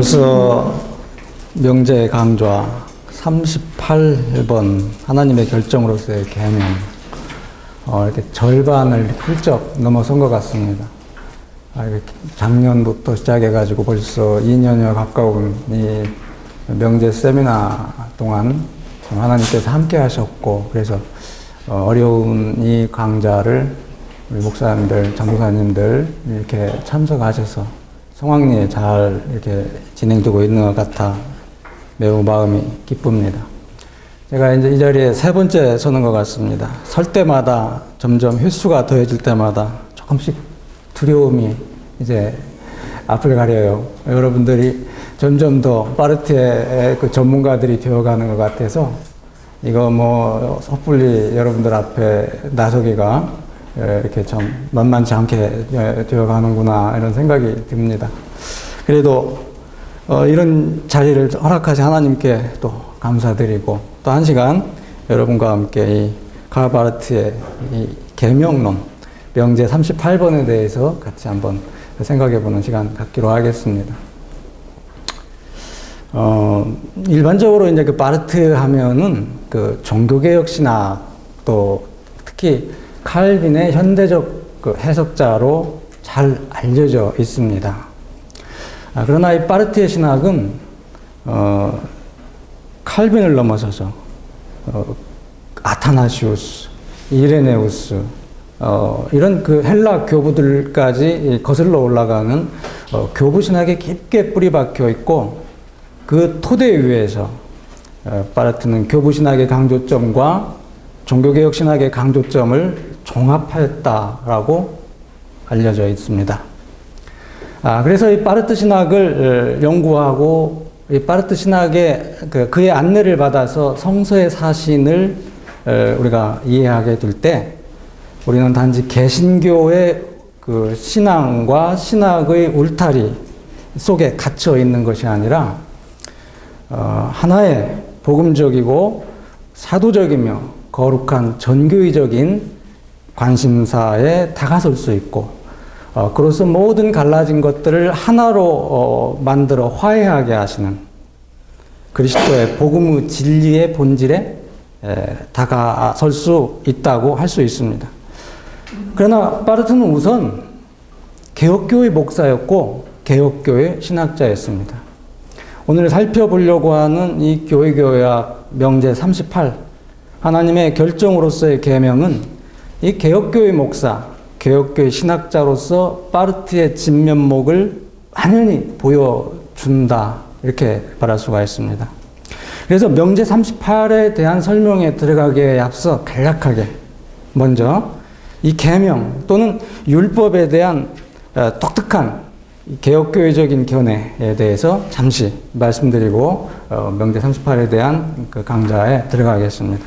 벌써 명제 강좌 38번 하나님의 결정으로서의 계명, 이렇게 절반을 훌쩍 넘어선 것 같습니다. 작년부터 시작해가지고 벌써 2년여 가까운 이 명제 세미나 동안 하나님께서 함께 하셨고, 그래서 어려운 이 강좌를 우리 목사님들, 전도사님들 이렇게 참석하셔서 성황리에 잘 이렇게 진행되고 있는 것 같아 매우 마음이 기쁩니다. 제가 이제 이 자리에 세 번째 서는 것 같습니다. 설 때마다 점점 횟수가 더해질 때마다 조금씩 두려움이 이제 앞을 가려요. 여러분들이 점점 더 파르트의 그 전문가들이 되어가는 것 같아서 이거 뭐 섣불리 여러분들 앞에 나서기가 이렇게 참 만만치 않게 되어가는구나 이런 생각이 듭니다. 그래도 이런 자리를 허락하신 하나님께 또 감사드리고, 또 한 시간 여러분과 함께 이 가바르트의 이 계명론 명제 38번에 대해서 같이 한번 생각해보는 시간 갖기로 하겠습니다. 일반적으로 이제 그 바르트 하면은 그 종교개혁 신학, 또 특히 칼빈의 현대적 그 해석자로 잘 알려져 있습니다. 그러나 이 바르트의 신학은 칼빈을 넘어서서 아타나시우스, 이레네우스 이런 그 헬라 교부들까지 거슬러 올라가는 교부 신학에 깊게 뿌리 박혀 있고, 그 토대 위에서 바르트는 교부 신학의 강조점과 종교개혁 신학의 강조점을 종합하였다라고 알려져 있습니다. 그래서 이 바르트 신학을 연구하고, 이 바르트 신학의 그의 안내를 받아서 성서의 사신을 우리가 이해하게 될 때, 우리는 단지 개신교의 그 신앙과 신학의 울타리 속에 갇혀 있는 것이 아니라 하나의 복음적이고 사도적이며 거룩한 전교의적인 관심사에 다가설 수 있고, 그로써 모든 갈라진 것들을 하나로 만들어 화해하게 하시는 그리스도의 복음의 진리의 본질에 다가설 수 있다고 할 수 있습니다. 그러나 바르트는 우선 개혁교회 목사였고 개혁교회 신학자였습니다. 오늘 살펴보려고 하는 이 교회교약 명제 38, 하나님의 결정으로서의 계명은 이 개혁교회 목사, 개혁교회 신학자로서 바르트의 진면목을 완연히 보여준다, 이렇게 말할 수가 있습니다. 그래서 명제 38에 대한 설명에 들어가기에 앞서 간략하게 먼저 이 계명 또는 율법에 대한 독특한 개혁교회적인 견해에 대해서 잠시 말씀드리고 명제 38에 대한 그 강좌에 들어가겠습니다.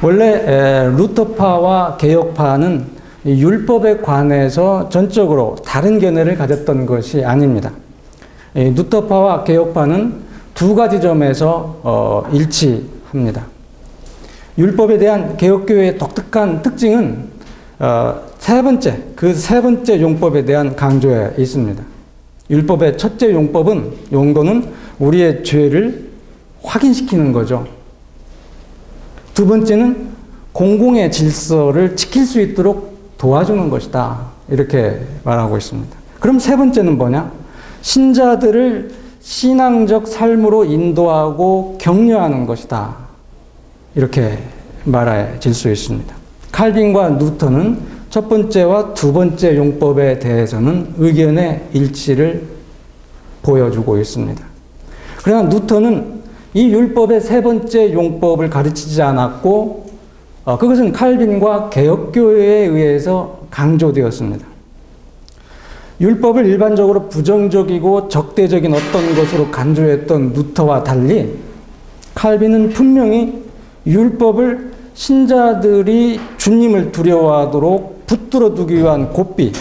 원래 루터파와 개혁파는 율법에 관해서 전적으로 다른 견해를 가졌던 것이 아닙니다. 루터파와 개혁파는 두 가지 점에서 일치합니다. 율법에 대한 개혁교회의 독특한 특징은 세 번째 용법에 대한 강조에 있습니다. 율법의 첫째 용도는 우리의 죄를 확인시키는 거죠. 두 번째는 공공의 질서를 지킬 수 있도록 도와주는 것이다, 이렇게 말하고 있습니다. 그럼 세 번째는 뭐냐? 신자들을 신앙적 삶으로 인도하고 격려하는 것이다, 이렇게 말해질 수 있습니다. 칼빈과 루터는 첫 번째와 두 번째 용법에 대해서는 의견의 일치를 보여주고 있습니다. 그러나 루터는 이 율법의 세 번째 용법을 가르치지 않았고, 그것은 칼빈과 개혁교회에 의해서 강조되었습니다. 율법을 일반적으로 부정적이고 적대적인 어떤 것으로 간주했던 루터와 달리, 칼빈은 분명히 율법을 신자들이 주님을 두려워하도록 붙들어 두기 위한 고삐,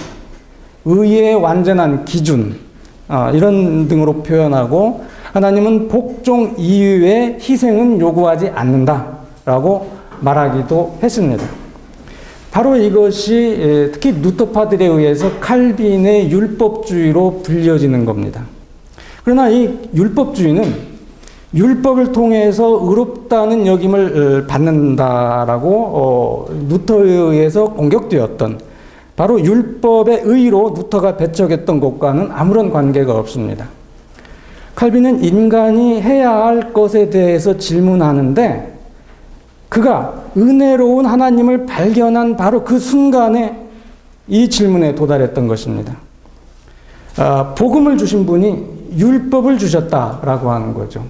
의의 완전한 기준, 이런 등으로 표현하고, 하나님은 복종 이외의 희생은 요구하지 않는다라고 말하기도 했습니다. 바로 이것이 특히 루터파들에 의해서 칼빈의 율법주의로 불려지는 겁니다. 그러나 이 율법주의는 율법을 통해서 의롭다는 역임을 받는다라고 루터에 의해서 공격되었던 바로 율법의 의로 루터가 배척했던 것과는 아무런 관계가 없습니다. 칼빈은 인간이 해야 할 것에 대해서 질문하는데 그가 은혜로운 하나님을 발견한 바로 그 순간에 이 질문에 도달했던 것입니다. 복음을 주신 분이 율법을 주셨다라고 하는 거죠.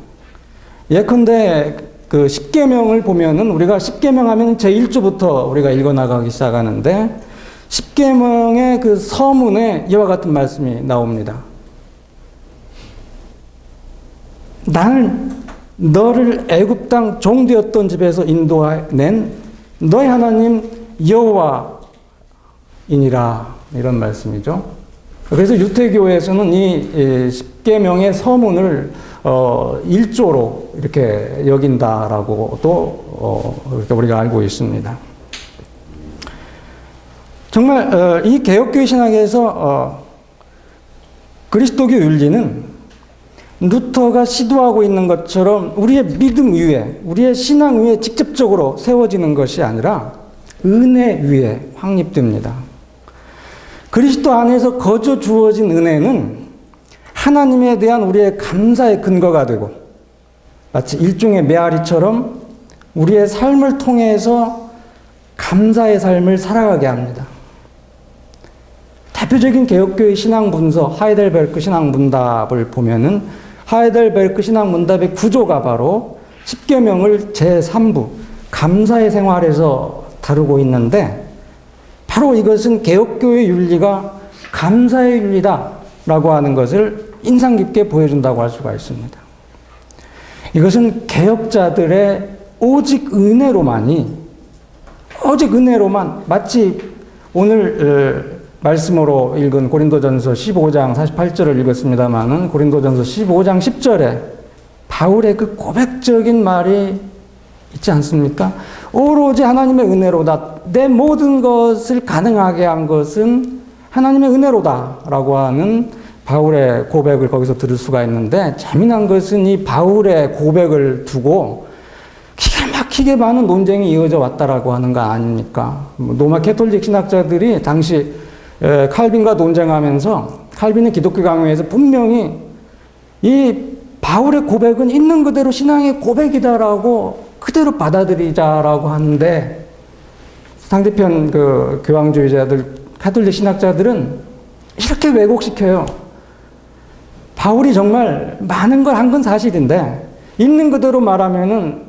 예컨대 그 십계명을 보면은 우리가 십계명 하면 제1조부터 우리가 읽어나가기 시작하는데 십계명의 그 서문에 이와 같은 말씀이 나옵니다. 나는 너를 애굽 땅 종되었던 집에서 인도해낸 너의 하나님 여호와이니라, 이런 말씀이죠. 그래서 유태교에서는 이 십계명의 서문을 1조로 이렇게 여긴다라고도 이렇게 우리가 알고 있습니다. 정말 이 개혁교회 신학에서 그리스도교 윤리는 루터가 시도하고 있는 것처럼 우리의 믿음 위에, 우리의 신앙 위에 직접적으로 세워지는 것이 아니라 은혜 위에 확립됩니다. 그리스도 안에서 거저 주어진 은혜는 하나님에 대한 우리의 감사의 근거가 되고 마치 일종의 메아리처럼 우리의 삶을 통해서 감사의 삶을 살아가게 합니다. 대표적인 개혁교회 신앙문서 하이델베르크 신앙문답을 보면은 하이델베르크 신앙문답의 구조가 바로 십계명을 제3부 감사의 생활에서 다루고 있는데 바로 이것은 개혁교회 윤리가 감사의 윤리다라고 하는 것을 인상 깊게 보여준다고 할 수가 있습니다. 이것은 개혁자들의 오직 은혜로만 마치 오늘 말씀으로 읽은 고린도전서 15장 48절을 읽었습니다마는 고린도전서 15장 10절에 바울의 그 고백적인 말이 있지 않습니까? 오로지 하나님의 은혜로다. 내 모든 것을 가능하게 한 것은 하나님의 은혜로다라고 하는 바울의 고백을 거기서 들을 수가 있는데, 재미난 것은 이 바울의 고백을 두고 기가 막히게 많은 논쟁이 이어져 왔다라고 하는 거 아닙니까? 로마 캐톨릭 신학자들이 당시 칼빈과 논쟁하면서 칼빈은 기독교 강요에서 분명히 이 바울의 고백은 있는 그대로 신앙의 고백이다라고 그대로 받아들이자라고 하는데, 상대편 그 교황주의자들, 카톨릭 신학자들은 이렇게 왜곡시켜요. 바울이 정말 많은 걸 한 건 사실인데 있는 그대로 말하면은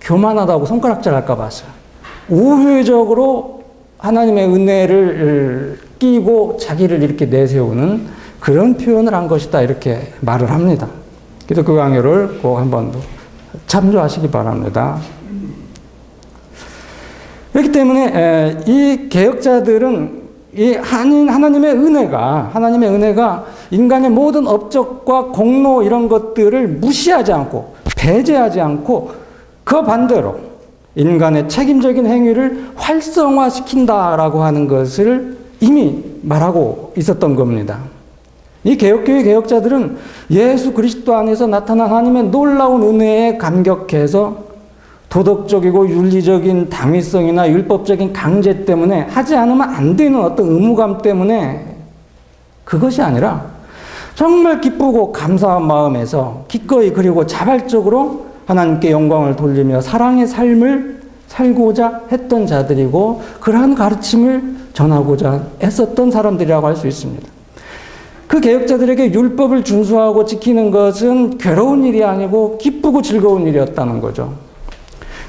교만하다고 손가락질 할까 봐서요. 우회적으로 하나님의 은혜를 끼고 자기를 이렇게 내세우는 그런 표현을 한 것이다, 이렇게 말을 합니다. 기독교 강요를 꼭 한번 참조하시기 바랍니다. 그렇기 때문에 이 개혁자들은 이 하나님의 은혜가 인간의 모든 업적과 공로 이런 것들을 무시하지 않고 배제하지 않고 그 반대로 인간의 책임적인 행위를 활성화시킨다라고 하는 것을 이미 말하고 있었던 겁니다. 이 개혁교회 개혁자들은 예수 그리스도 안에서 나타난 하나님의 놀라운 은혜에 감격해서 도덕적이고 윤리적인 당위성이나 율법적인 강제 때문에 하지 않으면 안 되는 어떤 의무감 때문에 그것이 아니라 정말 기쁘고 감사한 마음에서 기꺼이 그리고 자발적으로 하나님께 영광을 돌리며 사랑의 삶을 살고자 했던 자들이고 그러한 가르침을 전하고자 했었던 사람들이라고 할 수 있습니다. 그 개혁자들에게 율법을 준수하고 지키는 것은 괴로운 일이 아니고 기쁘고 즐거운 일이었다는 거죠.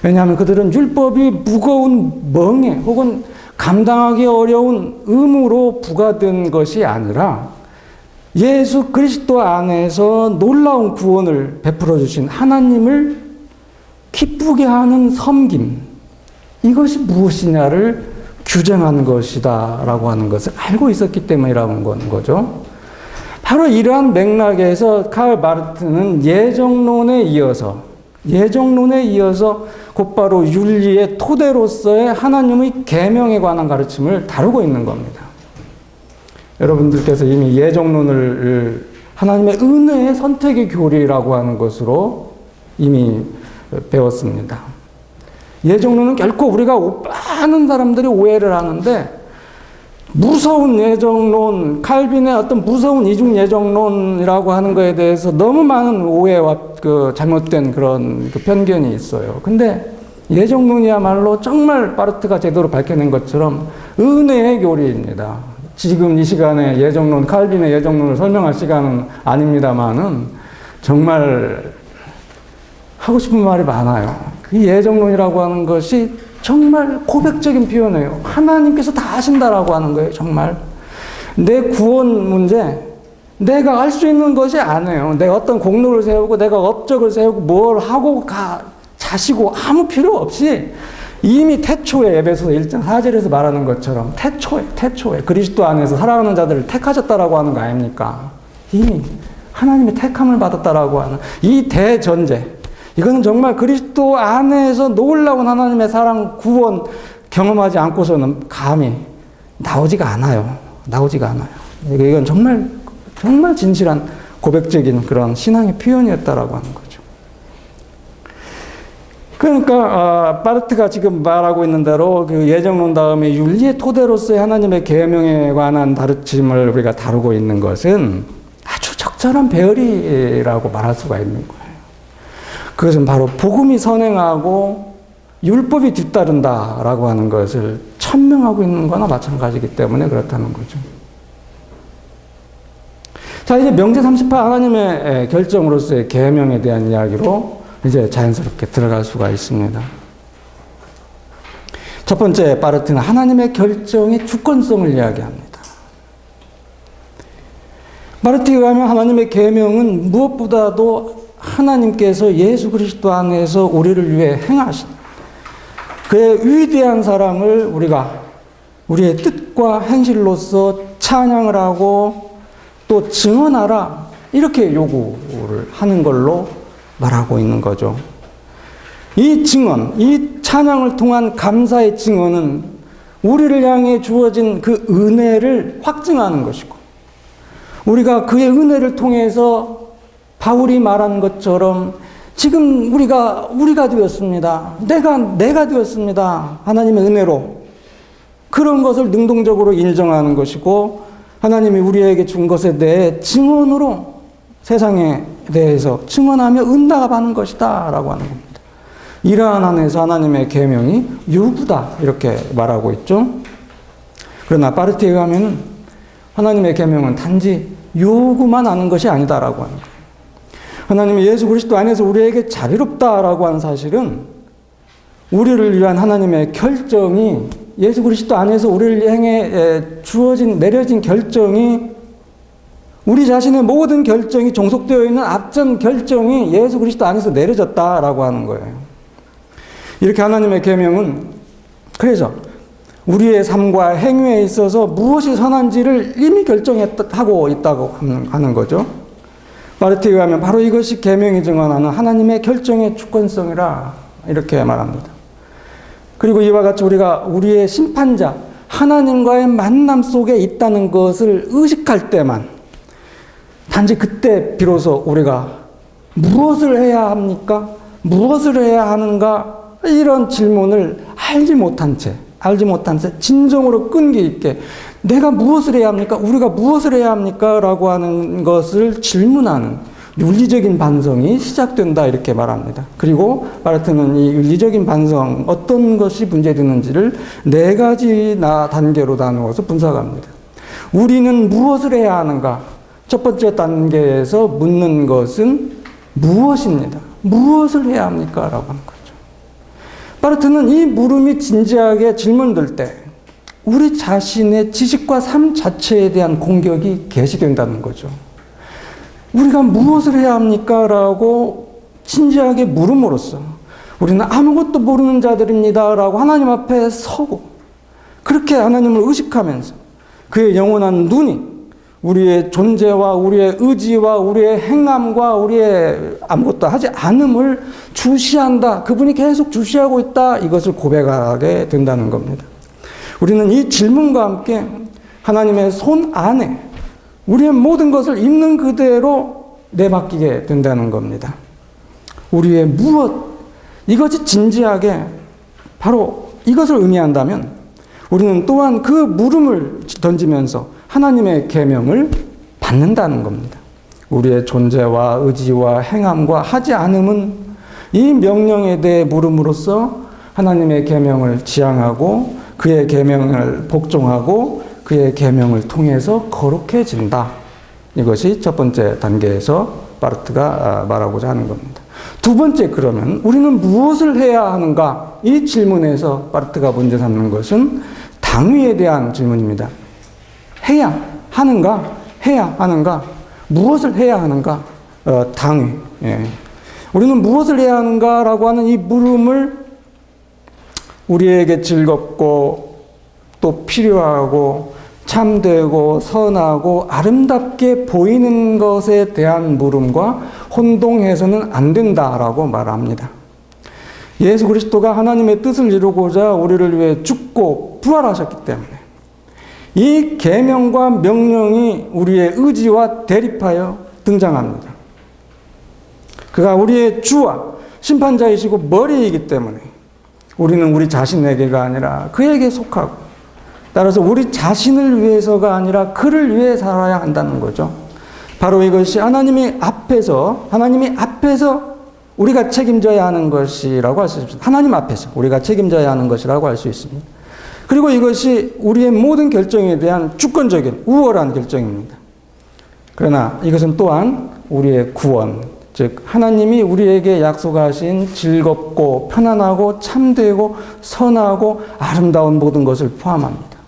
왜냐하면 그들은 율법이 무거운 멍에 혹은 감당하기 어려운 의무로 부과된 것이 아니라 예수 그리스도 안에서 놀라운 구원을 베풀어 주신 하나님을 기쁘게 하는 섬김, 이것이 무엇이냐를 규정한 것이다 라고 하는 것을 알고 있었기 때문이라는 거죠. 바로 이러한 맥락에서 카를 마르트는 예정론에 이어서 곧바로 윤리의 토대로서의 하나님의 계명에 관한 가르침을 다루고 있는 겁니다. 여러분들께서 이미 예정론을 하나님의 은혜의 선택의 교리라고 하는 것으로 이미 배웠습니다. 예정론은 결코 우리가 많은 사람들이 오해를 하는데, 무서운 예정론, 칼빈의 어떤 무서운 이중 예정론이라고 하는 것에 대해서 너무 많은 오해와 잘못된 그런 편견이 있어요. 근데 예정론이야말로 정말 바르트가 제대로 밝혀낸 것처럼 은혜의 교리입니다. 지금 이 시간에 예정론, 칼빈의 예정론을 설명할 시간은 아닙니다만은 정말 하고 싶은 말이 많아요. 그 예정론이라고 하는 것이 정말 고백적인 표현이에요. 하나님께서 다 하신다라고 하는 거예요. 정말 내 구원 문제 내가 할 수 있는 것이 아니에요. 내가 어떤 공로를 세우고 내가 업적을 세우고 뭘 하고 자시고 아무 필요 없이 이미 태초에 에베소서 1장 4절에서 말하는 것처럼 태초에 그리스도 안에서 살아가는 자들을 택하셨다라고 하는 거 아닙니까? 이미 하나님의 택함을 받았다라고 하는 이 대전제, 이거는 정말 그리스도 안에서 놀라운 하나님의 사랑, 구원 경험하지 않고서는 감히 나오지가 않아요. 이건 정말 진실한 고백적인 그런 신앙의 표현이었다라고 하는 거죠. 그러니까 바르트가 지금 말하고 있는 대로 그 예정론 다음에 윤리의 토대로서의 하나님의 계명에 관한 가르침을 우리가 다루고 있는 것은 아주 적절한 배열이라고 말할 수가 있는 거예요. 그것은 바로 복음이 선행하고 율법이 뒤따른다라고 하는 것을 천명하고 있는 거나 마찬가지이기 때문에 그렇다는 거죠. 자, 이제 명제 38 하나님의 결정으로서의 계명에 대한 이야기로 이제 자연스럽게 들어갈 수가 있습니다. 첫 번째 바르트는 하나님의 결정의 주권성을 이야기합니다. 바르트에 의하면 하나님의 계명은 무엇보다도 하나님께서 예수 그리스도 안에서 우리를 위해 행하신 그의 위대한 사랑을 우리가 우리의 뜻과 행실로서 찬양을 하고 또 증언하라, 이렇게 요구를 하는 걸로 말하고 있는 거죠. 이 증언, 이 찬양을 통한 감사의 증언은 우리를 향해 주어진 그 은혜를 확증하는 것이고, 우리가 그의 은혜를 통해서 바울이 말한 것처럼 지금 우리가 되었습니다. 내가 되었습니다. 하나님의 은혜로. 그런 것을 능동적으로 인정하는 것이고, 하나님이 우리에게 준 것에 대해 증언으로 세상에 대해서 증언하며 응답하는 것이다 라고 하는 겁니다. 이러한 안에서 하나님의 계명이 요구다, 이렇게 말하고 있죠. 그러나 바르트에 의하면 하나님의 계명은 단지 요구만 하는 것이 아니다라고 하는 거예요. 하나님이 예수 그리스도 안에서 우리에게 자비롭다라고 하는 사실은 우리를 위한 하나님의 결정이, 예수 그리스도 안에서 우리를 향해 내려진 결정이, 우리 자신의 모든 결정이 종속되어 있는 앞전 결정이 예수 그리스도 안에서 내려졌다라고 하는 거예요. 이렇게 하나님의 계명은 그래서 우리의 삶과 행위에 있어서 무엇이 선한지를 이미 결정하고 있다고 하는 거죠. 바르트에 의하면 바로 이것이 계명이 증언하는 하나님의 결정의 주권성이라 이렇게 말합니다. 그리고 이와 같이 우리가 우리의 심판자 하나님과의 만남 속에 있다는 것을 의식할 때만, 단지 그때 비로소 우리가 무엇을 해야 합니까? 무엇을 해야 하는가? 이런 질문을 알지 못한 채 진정으로 끈기 있게 내가 무엇을 해야 합니까? 우리가 무엇을 해야 합니까? 라고 하는 것을 질문하는 윤리적인 반성이 시작된다, 이렇게 말합니다. 그리고 바르트는 이 윤리적인 반성, 어떤 것이 문제되는지를 4가지 단계로 나누어서 분석합니다. 우리는 무엇을 해야 하는가? 첫 번째 단계에서 묻는 것은 무엇입니다. 무엇을 해야 합니까? 라고 하는 거죠. 바르트는 이 물음이 진지하게 질문될 때 우리 자신의 지식과 삶 자체에 대한 공격이 개시된다는 거죠. 우리가 무엇을 해야 합니까? 라고 진지하게 물음으로써 우리는 아무것도 모르는 자들입니다 라고 하나님 앞에 서고, 그렇게 하나님을 의식하면서 그의 영원한 눈이 우리의 존재와 우리의 의지와 우리의 행함과 우리의 아무것도 하지 않음을 주시한다, 그분이 계속 주시하고 있다, 이것을 고백하게 된다는 겁니다. 우리는 이 질문과 함께 하나님의 손 안에 우리의 모든 것을 있는 그대로 내맡기게 된다는 겁니다. 우리의 무엇, 이것이 진지하게 바로 이것을 의미한다면 우리는 또한 그 물음을 던지면서 하나님의 계명을 받는다는 겁니다. 우리의 존재와 의지와 행함과 하지 않음은 이 명령에 대해 물음으로써 하나님의 계명을 지향하고 그의 계명을 복종하고 그의 계명을 통해서 거룩해진다. 이것이 첫 번째 단계에서 바르트가 말하고자 하는 겁니다. 두 번째, 그러면 우리는 무엇을 해야 하는가? 이 질문에서 바르트가 문제 삼는 것은 당위에 대한 질문입니다. 해야 하는가? 해야 하는가? 무엇을 해야 하는가? 당위. 예. 우리는 무엇을 해야 하는가라고 하는 이 물음을 우리에게 즐겁고 또 필요하고 참되고 선하고 아름답게 보이는 것에 대한 물음과 혼동해서는 안 된다라고 말합니다. 예수 그리스도가 하나님의 뜻을 이루고자 우리를 위해 죽고 부활하셨기 때문에 이 계명과 명령이 우리의 의지와 대립하여 등장합니다. 그가 우리의 주와 심판자이시고 머리이기 때문에 우리는 우리 자신에게가 아니라 그에게 속하고, 따라서 우리 자신을 위해서가 아니라 그를 위해 살아야 한다는 거죠. 바로 이것이 하나님이 앞에서 우리가 책임져야 하는 것이라고 할 수 있습니다. 하나님 앞에서 우리가 책임져야 하는 것이라고 할 수 있습니다. 그리고 이것이 우리의 모든 결정에 대한 주권적인 우월한 결정입니다. 그러나 이것은 또한 우리의 구원, 즉 하나님이 우리에게 약속하신 즐겁고 편안하고 참되고 선하고 아름다운 모든 것을 포함합니다.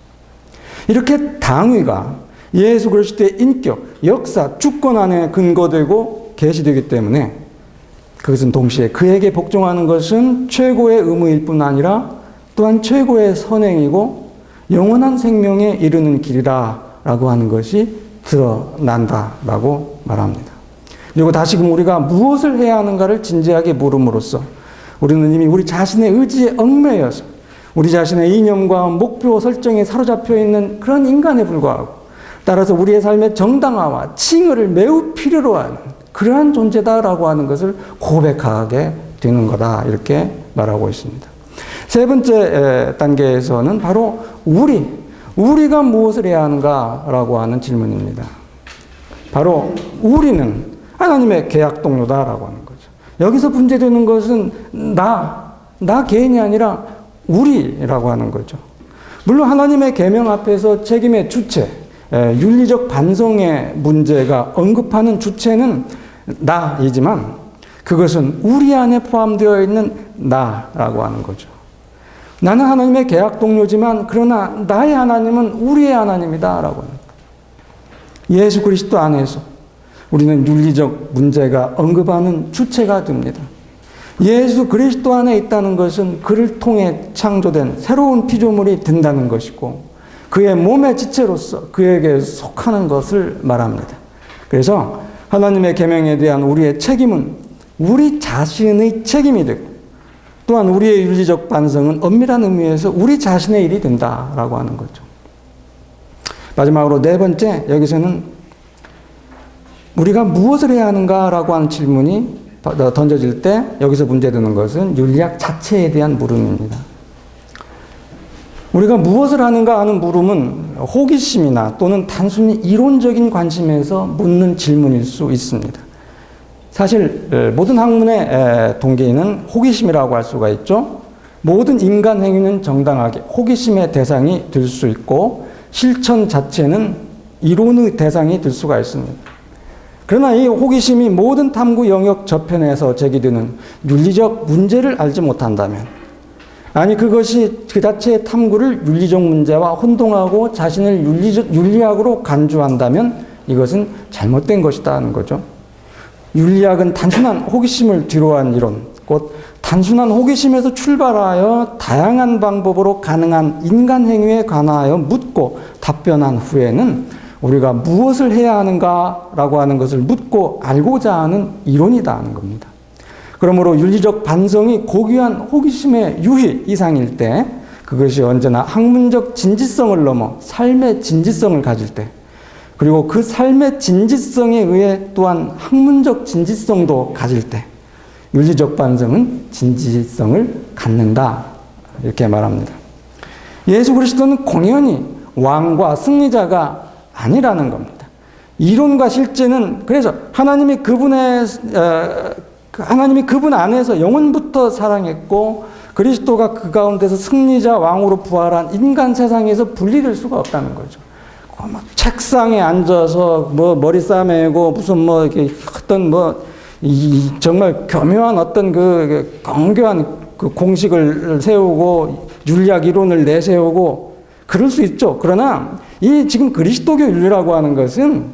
이렇게 당위가 예수 그리스도의 인격, 역사, 주권 안에 근거되고 계시되기 때문에 그것은 동시에 그에게 복종하는 것은 최고의 의무일 뿐 아니라 또한 최고의 선행이고 영원한 생명에 이르는 길이라라고 하는 것이 드러난다라고 말합니다. 그리고 다시금 우리가 무엇을 해야 하는가를 진지하게 물음으로써 우리는 이미 우리 자신의 의지에 얽매여서 우리 자신의 이념과 목표 설정에 사로잡혀 있는 그런 인간에 불과하고, 따라서 우리의 삶의 정당화와 칭의를 매우 필요로 하는 그러한 존재다라고 하는 것을 고백하게 되는 거다, 이렇게 말하고 있습니다. 세 번째 단계에서는 바로 우리가 무엇을 해야 하는가라고 하는 질문입니다. 바로 우리는 하나님의 계약 동료다라고 하는 거죠. 여기서 문제되는 것은 나 개인이 아니라 우리라고 하는 거죠. 물론 하나님의 계명 앞에서 책임의 주체, 윤리적 반성의 문제가 언급하는 주체는 나이지만 그것은 우리 안에 포함되어 있는 나라고 하는 거죠. 나는 하나님의 계약 동료지만 그러나 나의 하나님은 우리의 하나님이다라고 합니다. 예수 그리스도 안에서 우리는 윤리적 문제가 언급하는 주체가 됩니다. 예수 그리스도 안에 있다는 것은 그를 통해 창조된 새로운 피조물이 된다는 것이고 그의 몸의 지체로서 그에게 속하는 것을 말합니다. 그래서 하나님의 계명에 대한 우리의 책임은 우리 자신의 책임이 되고 또한 우리의 윤리적 반성은 엄밀한 의미에서 우리 자신의 일이 된다라고 하는 거죠. 마지막으로 네 번째, 여기서는 우리가 무엇을 해야 하는가라고 하는 질문이 던져질 때 여기서 문제되는 것은 윤리학 자체에 대한 물음입니다. 우리가 무엇을 하는가 하는 물음은 호기심이나 또는 단순히 이론적인 관심에서 묻는 질문일 수 있습니다. 사실 모든 학문의 동기는 호기심이라고 할 수가 있죠. 모든 인간 행위는 정당하게 호기심의 대상이 될 수 있고 실천 자체는 이론의 대상이 될 수가 있습니다. 그러나 이 호기심이 모든 탐구 영역 저편에서 제기되는 윤리적 문제를 알지 못한다면, 아니 그것이 그 자체의 탐구를 윤리적 문제와 혼동하고 자신을 윤리학으로 간주한다면 이것은 잘못된 것이다 하는 거죠. 윤리학은 단순한 호기심을 뒤로한 이론, 곧 단순한 호기심에서 출발하여 다양한 방법으로 가능한 인간 행위에 관하여 묻고 답변한 후에는 우리가 무엇을 해야 하는가라고 하는 것을 묻고 알고자 하는 이론이다 하는 겁니다. 그러므로 윤리적 반성이 고귀한 호기심의 유희 이상일 때, 그것이 언제나 학문적 진지성을 넘어 삶의 진지성을 가질 때, 그리고 그 삶의 진지성에 의해 또한 학문적 진지성도 가질 때 윤리적 반성은 진지성을 갖는다. 이렇게 말합니다. 예수 그리스도는 공연히 왕과 승리자가 아니라는 겁니다. 이론과 실제는 그래서 하나님이 그분 안에서 영원부터 사랑했고 그리스도가 그 가운데서 승리자 왕으로 부활한 인간 세상에서 분리될 수가 없다는 거죠. 책상에 앉아서 머리 싸매고 무슨 이렇게 어떤 정말 교묘한 어떤 그 정교한 그 공식을 세우고 윤리학 이론을 내세우고 그럴 수 있죠. 그러나 이 지금 그리스도교 윤리라고 하는 것은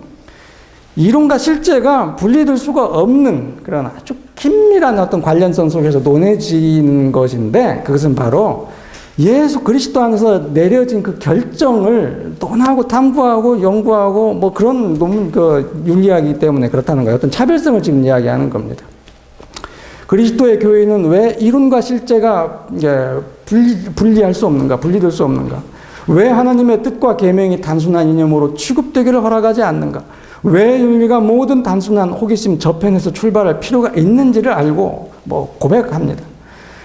이론과 실제가 분리될 수가 없는 그런 아주 긴밀한 어떤 관련성 속에서 논해지는 것인데 그것은 바로 예수 그리스도 안에서 내려진 그 결정을 논하고 탐구하고 연구하고 그런 논문 윤리학이기 때문에 그렇다는 거예요. 어떤 차별성을 지금 이야기하는 겁니다. 그리스도의 교회는 왜 이론과 실제가 분리될 수 없는가? 왜 하나님의 뜻과 계명이 단순한 이념으로 취급되기를 허락하지 않는가? 왜 윤리가 모든 단순한 호기심 저편에서 출발할 필요가 있는지를 알고 고백합니다.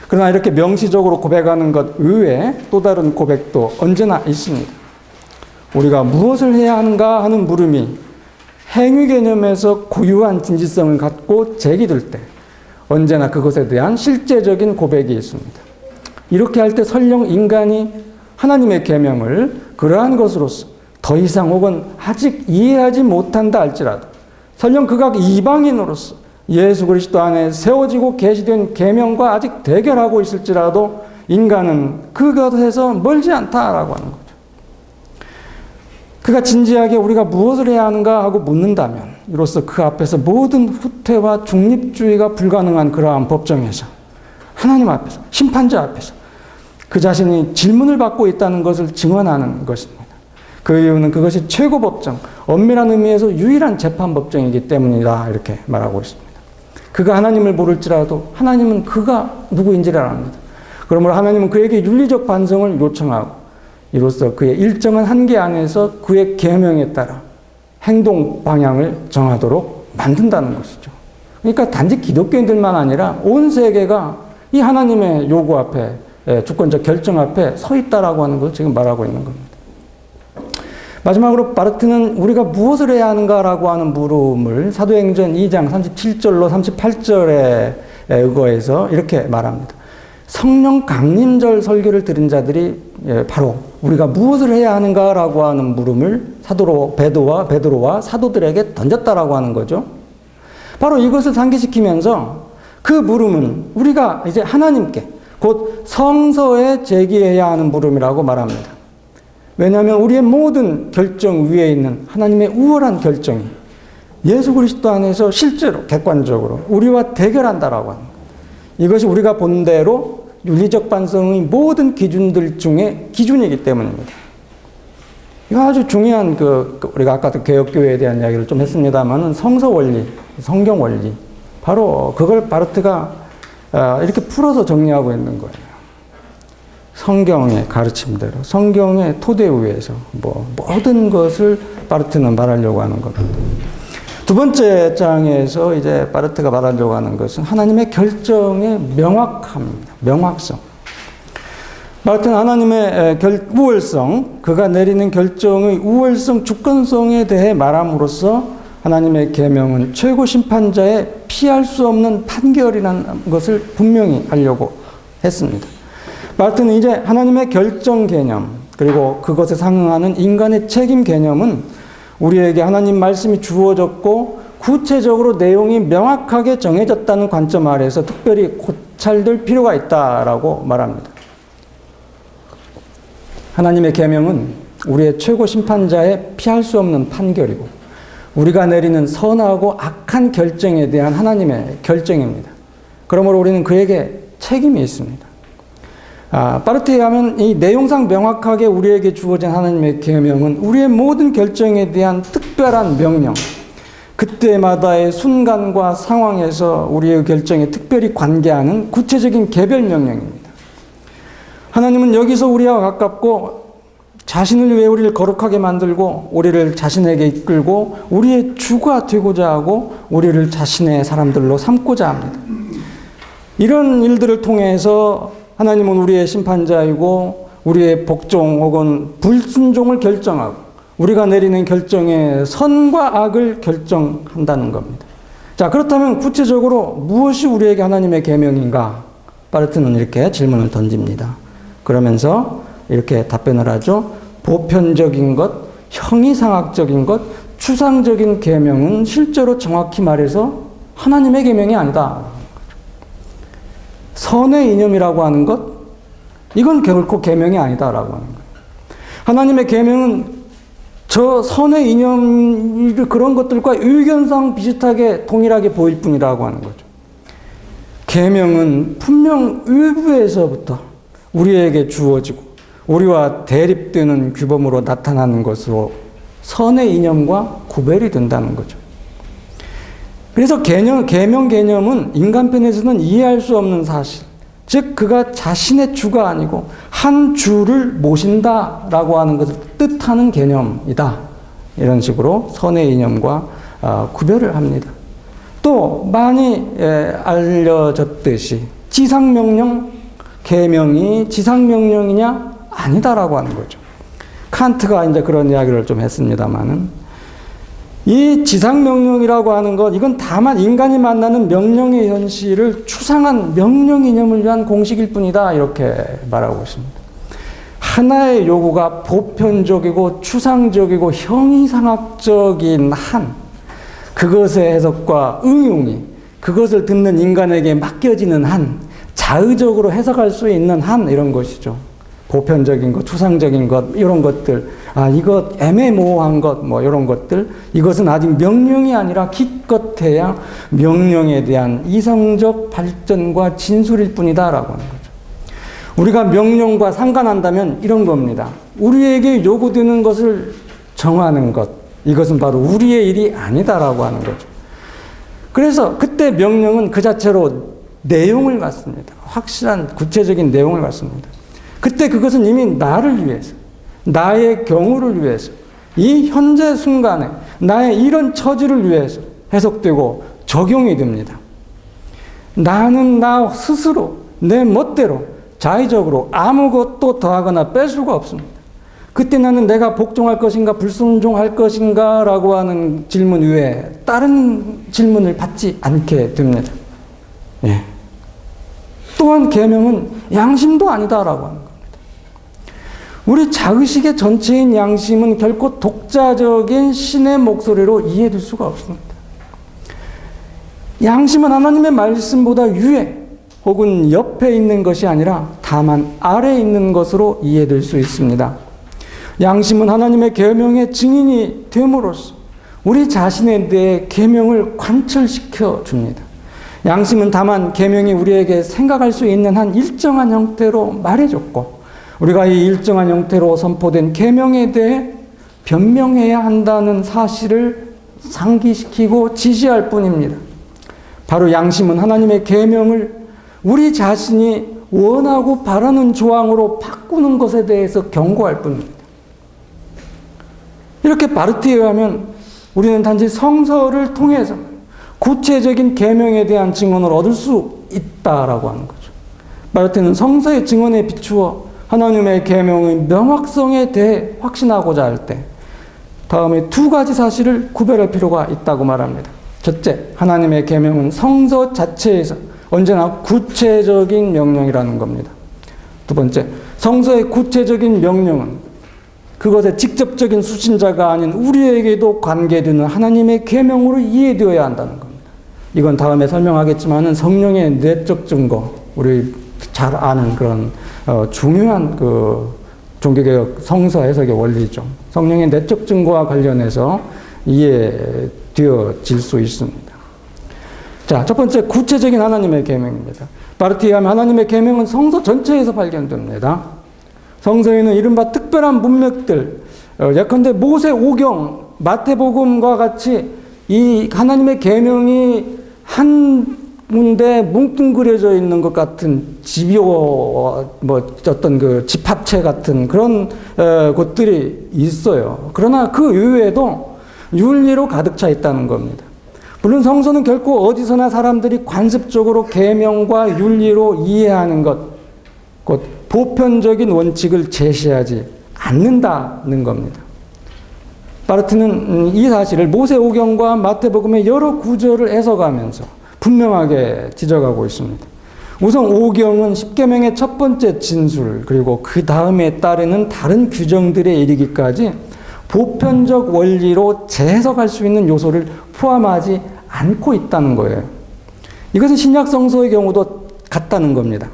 그러나 이렇게 명시적으로 고백하는 것 외에 또 다른 고백도 언제나 있습니다. 우리가 무엇을 해야 하는가 하는 물음이 행위 개념에서 고유한 진지성을 갖고 제기될 때 언제나 그것에 대한 실제적인 고백이 있습니다. 이렇게 할 때 설령 인간이 하나님의 계명을 그러한 것으로서 더 이상 혹은 아직 이해하지 못한다 할지라도 설령 그가 이방인으로서 예수 그리스도 안에 세워지고 계시된 계명과 아직 대결하고 있을지라도 인간은 그것에서 멀지 않다라고 하는 거죠. 그가 진지하게 우리가 무엇을 해야 하는가 하고 묻는다면 이로써 그 앞에서 모든 후퇴와 중립주의가 불가능한 그러한 법정에서 하나님 앞에서 심판자 앞에서 그 자신이 질문을 받고 있다는 것을 증언하는 것입니다. 그 이유는 그것이 최고 법정, 엄밀한 의미에서 유일한 재판 법정이기 때문이다 이렇게 말하고 있습니다. 그가 하나님을 모를지라도 하나님은 그가 누구인지를 압니다. 그러므로 하나님은 그에게 윤리적 반성을 요청하고 이로써 그의 일정한 한계 안에서 그의 계명에 따라 행동 방향을 정하도록 만든다는 것이죠. 그러니까 단지 기독교인들만 아니라 온 세계가 이 하나님의 요구 앞에 주권적 결정 앞에 서 있다라고 하는 것을 지금 말하고 있는 겁니다. 마지막으로 바르트는 우리가 무엇을 해야 하는가라고 하는 물음을 사도행전 2장 37절로 38절에 의거해서 이렇게 말합니다. 성령 강림절 설교를 들은 자들이 바로 우리가 무엇을 해야 하는가라고 하는 물음을 베드로와 사도들에게 던졌다라고 하는 거죠. 바로 이것을 상기시키면서 그 물음은 우리가 이제 하나님께 곧 성서에 제기해야 하는 물음이라고 말합니다. 왜냐하면 우리의 모든 결정 위에 있는 하나님의 우월한 결정이 예수 그리스도 안에서 실제로 객관적으로 우리와 대결한다라고 하는 거예요. 이것이 우리가 본 대로 윤리적 반성의 모든 기준들 중에 기준이기 때문입니다. 이거 아주 중요한 우리가 아까도 개혁교회에 대한 이야기를 좀 했습니다만은 성서 원리, 성경 원리 바로 그걸 바르트가 이렇게 풀어서 정리하고 있는 거예요. 성경의 가르침대로 성경의 토대 위에서 모든 것을 바르트는 말하려고 하는 겁니다. 두 번째 장에서 이제 바르트가 말하려고 하는 것은 하나님의 결정의 명확함입니다. 명확성. 바르트는 하나님의 우월성, 그가 내리는 결정의 우월성, 주권성에 대해 말함으로써 하나님의 계명은 최고 심판자의 피할 수 없는 판결이라는 것을 분명히 하려고 했습니다. 바르트는 이제 하나님의 결정 개념 그리고 그것에 상응하는 인간의 책임 개념은 우리에게 하나님 말씀이 주어졌고 구체적으로 내용이 명확하게 정해졌다는 관점 아래에서 특별히 고찰될 필요가 있다라고 말합니다. 하나님의 계명은 우리의 최고 심판자의 피할 수 없는 판결이고 우리가 내리는 선하고 악한 결정에 대한 하나님의 결정입니다. 그러므로 우리는 그에게 책임이 있습니다. 바르트에 하면 이 내용상 명확하게 우리에게 주어진 하나님의 계명은 우리의 모든 결정에 대한 특별한 명령, 그때마다의 순간과 상황에서 우리의 결정에 특별히 관계하는 구체적인 개별 명령입니다. 하나님은 여기서 우리와 가깝고 자신을 위해 우리를 거룩하게 만들고 우리를 자신에게 이끌고 우리의 주가 되고자 하고 우리를 자신의 사람들로 삼고자 합니다. 이런 일들을 통해서 하나님은 우리의 심판자이고 우리의 복종 혹은 불순종을 결정하고 우리가 내리는 결정에 선과 악을 결정한다는 겁니다. 자, 그렇다면 구체적으로 무엇이 우리에게 하나님의 계명인가? 바르트는 이렇게 질문을 던집니다. 그러면서 이렇게 답변을 하죠. 보편적인 것, 형이상학적인 것, 추상적인 계명은 실제로 정확히 말해서 하나님의 계명이 아니다. 선의 이념이라고 하는 것, 이건 결코 계명이 아니다라고 하는 거예요. 하나님의 계명은 저 선의 이념 그런 것들과 의견상 비슷하게 동일하게 보일 뿐이라고 하는 거죠. 계명은 분명 의부에서부터 우리에게 주어지고 우리와 대립되는 규범으로 나타나는 것으로 선의 이념과 구별이 된다는 거죠. 그래서 계명 개념은 인간편에서는 이해할 수 없는 사실, 즉 그가 자신의 주가 아니고 한 주를 모신다라고 하는 것을 뜻하는 개념이다. 이런 식으로 선의 이념과 구별을 합니다. 또 많이 알려졌듯이 지상명령, 계명이 지상명령이냐? 아니다라고 하는 거죠. 칸트가 이제 그런 이야기를 좀 했습니다만은 이 지상명령이라고 하는 것, 이건 다만 인간이 만나는 명령의 현실을 추상한 명령 이념을 위한 공식일 뿐이다. 이렇게 말하고 있습니다. 하나의 요구가 보편적이고 추상적이고 형이상학적인 한, 그것의 해석과 응용이 그것을 듣는 인간에게 맡겨지는 한, 자의적으로 해석할 수 있는 한, 이런 것이죠. 보편적인 것, 추상적인 것, 이런 것들, 이것 애매모호한 것, 뭐 이런 것들, 이것은 아직 명령이 아니라 기껏해야 명령에 대한 이성적 발전과 진술일 뿐이다라고 하는 거죠. 우리가 명령과 상관한다면 이런 겁니다. 우리에게 요구되는 것을 정하는 것, 이것은 바로 우리의 일이 아니다라고 하는 거죠. 그래서 그때 명령은 그 자체로 내용을 갖습니다. 확실한 구체적인 내용을 갖습니다. 그때 그것은 이미 나를 위해서, 나의 경우를 위해서, 이 현재 순간에 나의 이런 처지를 위해서 해석되고 적용이 됩니다. 나는 나 스스로 내 멋대로 자의적으로 아무것도 더하거나 뺄 수가 없습니다. 그때 나는 내가 복종할 것인가 불순종할 것인가 라고 하는 질문 외에 다른 질문을 받지 않게 됩니다. 예. 또한 계명은 양심도 아니다라고 하는 겁니다. 우리 자의식의 전체인 양심은 결코 독자적인 신의 목소리로 이해될 수가 없습니다. 양심은 하나님의 말씀보다 위에 혹은 옆에 있는 것이 아니라 다만 아래에 있는 것으로 이해될 수 있습니다. 양심은 하나님의 계명의 증인이 됨으로써 우리 자신에 대해 계명을 관철시켜 줍니다. 양심은 다만 계명이 우리에게 생각할 수 있는 한 일정한 형태로 말해줬고 우리가 이 일정한 형태로 선포된 계명에 대해 변명해야 한다는 사실을 상기시키고 지시할 뿐입니다. 바로 양심은 하나님의 계명을 우리 자신이 원하고 바라는 조항으로 바꾸는 것에 대해서 경고할 뿐입니다. 이렇게 바르트에 의하면 우리는 단지 성서를 통해서 구체적인 계명에 대한 증언을 얻을 수 있다라고 하는 거죠. 바르트는 성서의 증언에 비추어 하나님의 계명의 명확성에 대해 확신하고자 할 때 다음에 두 가지 사실을 구별할 필요가 있다고 말합니다. 첫째, 하나님의 계명은 성서 자체에서 언제나 구체적인 명령이라는 겁니다. 두 번째, 성서의 구체적인 명령은 그것의 직접적인 수신자가 아닌 우리에게도 관계되는 하나님의 계명으로 이해되어야 한다는 겁니다. 이건 다음에 설명하겠지만은 성령의 내적 증거, 우리 잘 아는 그런 중요한 그 종교개혁 성서 해석의 원리죠. 성령의 내적 증거와 관련해서 이해되어질 수 있습니다. 자, 첫 번째 구체적인 하나님의 계명입니다. 바르트에 의하면 하나님의 계명은 성서 전체에서 발견됩니다. 성서에는 이른바 특별한 문맥들, 예컨대 모세 오경, 마태복음과 같이 이 하나님의 계명이 한 문데 뭉뚱그려져 있는 것 같은 집요, 어떤 그 집합체 같은 그런 곳들이 있어요. 그러나 그 이외에도 윤리로 가득 차 있다는 겁니다. 물론 성서는 결코 어디서나 사람들이 관습적으로 계명과 윤리로 이해하는 것, 곧 보편적인 원칙을 제시하지 않는다는 겁니다. 바르트는 이 사실을 모세오경과 마태복음의 여러 구절을 해석하면서 분명하게 지적하고 있습니다. 우선 오경은 십계명의 첫 번째 진술, 그리고 그 다음에 따르는 다른 규정들에 이르기까지 보편적 원리로 재해석할 수 있는 요소를 포함하지 않고 있다는 거예요. 이것은 신약 성서의 경우도 같다는 겁니다.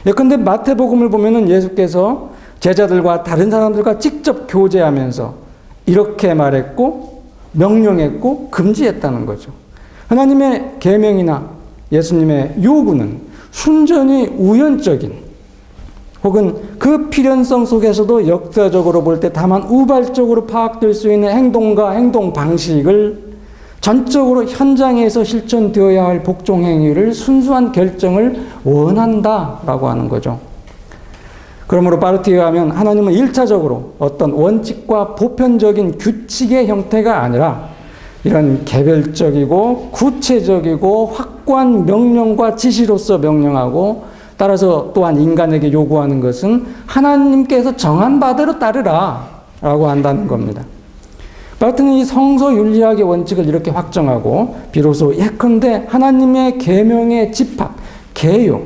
예컨대 마태복음을 보면은 예수께서 제자들과 다른 사람들과 직접 교제하면서 이렇게 말했고 명령했고 금지했다는 거죠. 하나님의 계명이나 예수님의 요구는 순전히 우연적인 혹은 그 필연성 속에서도 역사적으로 볼 때 다만 우발적으로 파악될 수 있는 행동과 행동 방식을 전적으로 현장에서 실천되어야 할 복종 행위를 순수한 결정을 원한다라고 하는 거죠. 그러므로 바르트에 의하면 하나님은 1차적으로 어떤 원칙과 보편적인 규칙의 형태가 아니라 이런 개별적이고 구체적이고 확고한 명령과 지시로서 명령하고, 따라서 또한 인간에게 요구하는 것은 하나님께서 정한 바대로 따르라 라고 한다는 겁니다. 바르트는 이 성서 윤리학의 원칙을 이렇게 확정하고 비로소 예컨대 하나님의 계명의 집합, 개요,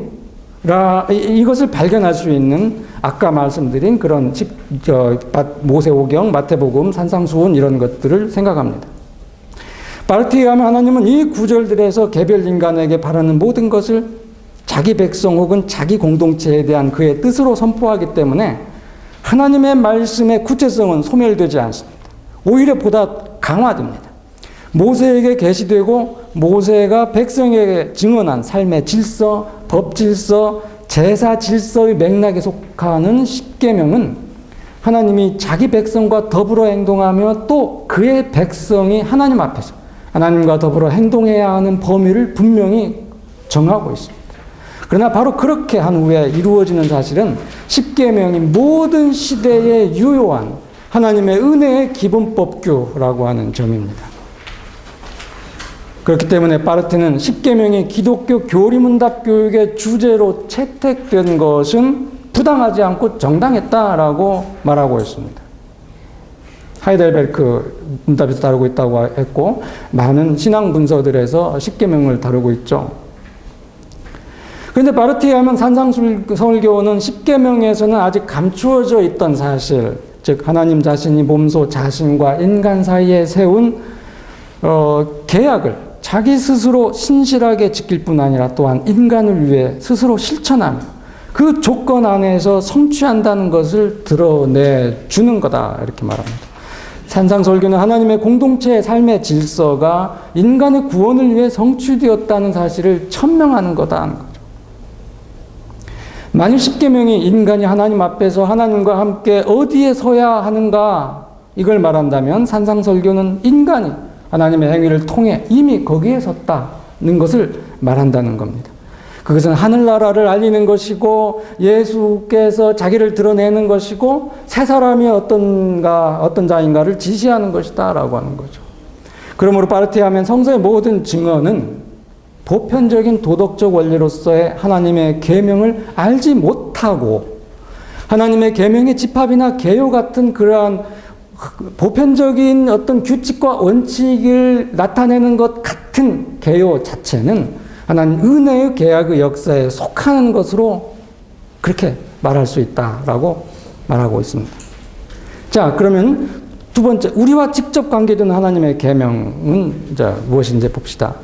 이것을 발견할 수 있는 아까 말씀드린 그런 모세오경, 마태복음, 산상수훈 이런 것들을 생각합니다. 바르트에 의하면 하나님은 이 구절들에서 개별 인간에게 바라는 모든 것을 자기 백성 혹은 자기 공동체에 대한 그의 뜻으로 선포하기 때문에 하나님의 말씀의 구체성은 소멸되지 않습니다. 오히려 보다 강화됩니다. 모세에게 계시되고 모세가 백성에게 증언한 삶의 질서, 법 질서, 제사 질서의 맥락에 속하는 십계명은 하나님이 자기 백성과 더불어 행동하며 또 그의 백성이 하나님 앞에서 하나님과 더불어 행동해야 하는 범위를 분명히 정하고 있습니다. 그러나 바로 그렇게 한 후에 이루어지는 사실은 십계명이 모든 시대에 유효한 하나님의 은혜의 기본법규라고 하는 점입니다. 그렇기 때문에 바르트는 십계명이 기독교 교리문답 교육의 주제로 채택된 것은 부당하지 않고 정당했다라고 말하고 있습니다. 하이델베르크 문답에서 다루고 있다고 했고 많은 신앙 문서들에서 십계명을 다루고 있죠. 그런데 바르트에 의하면 산상설교는 십계명에서는 아직 감추어져 있던 사실, 즉 하나님 자신이 몸소 자신과 인간 사이에 세운 계약을 자기 스스로 신실하게 지킬 뿐 아니라 또한 인간을 위해 스스로 실천하며 그 조건 안에서 성취한다는 것을 드러내주는 거다, 이렇게 말합니다. 산상설교는 하나님의 공동체의 삶의 질서가 인간의 구원을 위해 성취되었다는 사실을 천명하는 거다 하는 거죠. 만일 십계명이 인간이 하나님 앞에서 하나님과 함께 어디에 서야 하는가 이걸 말한다면 산상설교는 인간이 하나님의 행위를 통해 이미 거기에 섰다는 것을 말한다는 겁니다. 그것은 하늘나라를 알리는 것이고 예수께서 자기를 드러내는 것이고 새 사람이 어떤 자인가를 지시하는 것이다 라고 하는 거죠. 그러므로 바르트에 하면 성서의 모든 증언은 보편적인 도덕적 원리로서의 하나님의 계명을 알지 못하고 하나님의 계명의 집합이나 계요 같은 그러한 보편적인 어떤 규칙과 원칙을 나타내는 것 같은 계요 자체는 하나님 은혜의 계약의 역사에 속하는 것으로 그렇게 말할 수 있다라고 말하고 있습니다. 자, 그러면 두 번째, 우리와 직접 관계되는 하나님의 계명은 무엇인지 봅시다.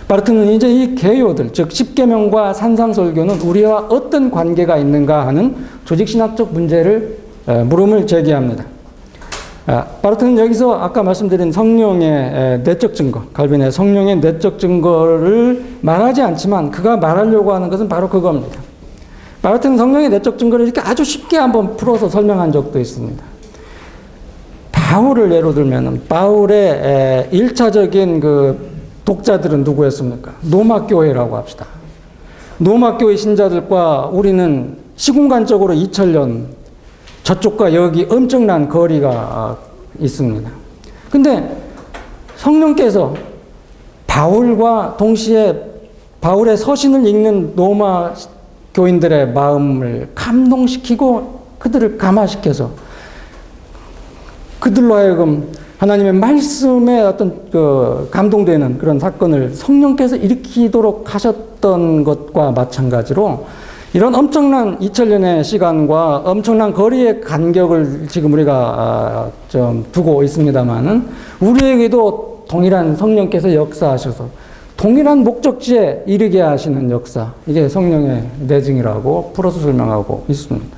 바르트는 이제 이 계요들, 즉 십계명과 산상설교는 우리와 어떤 관계가 있는가 하는 조직신학적 문제를 물음을 제기합니다. 바르트는 여기서 아까 말씀드린 성령의 내적 증거, 칼빈의 성령의 내적 증거를 말하지 않지만 그가 말하려고 하는 것은 바로 그겁니다. 바르트는 성령의 내적 증거를 이렇게 아주 쉽게 한번 풀어서 설명한 적도 있습니다. 바울을 예로 들면 바울의 1차적인 그 독자들은 누구였습니까? 노마교회라고 합시다. 노마교회 신자들과 우리는 시공간적으로 2000년 저쪽과 여기 엄청난 거리가 있습니다. 근데 성령께서 바울과 동시에 바울의 서신을 읽는 로마 교인들의 마음을 감동시키고 그들을 감화시켜서 그들로 하여금 하나님의 말씀에 어떤 감동되는 그런 사건을 성령께서 일으키도록 하셨던 것과 마찬가지로 이런 엄청난 2000년의 시간과 엄청난 거리의 간격을 지금 우리가 좀 두고 있습니다만은 우리에게도 동일한 성령께서 역사하셔서 동일한 목적지에 이르게 하시는 역사, 이게 성령의 내증이라고 풀어서 설명하고 있습니다.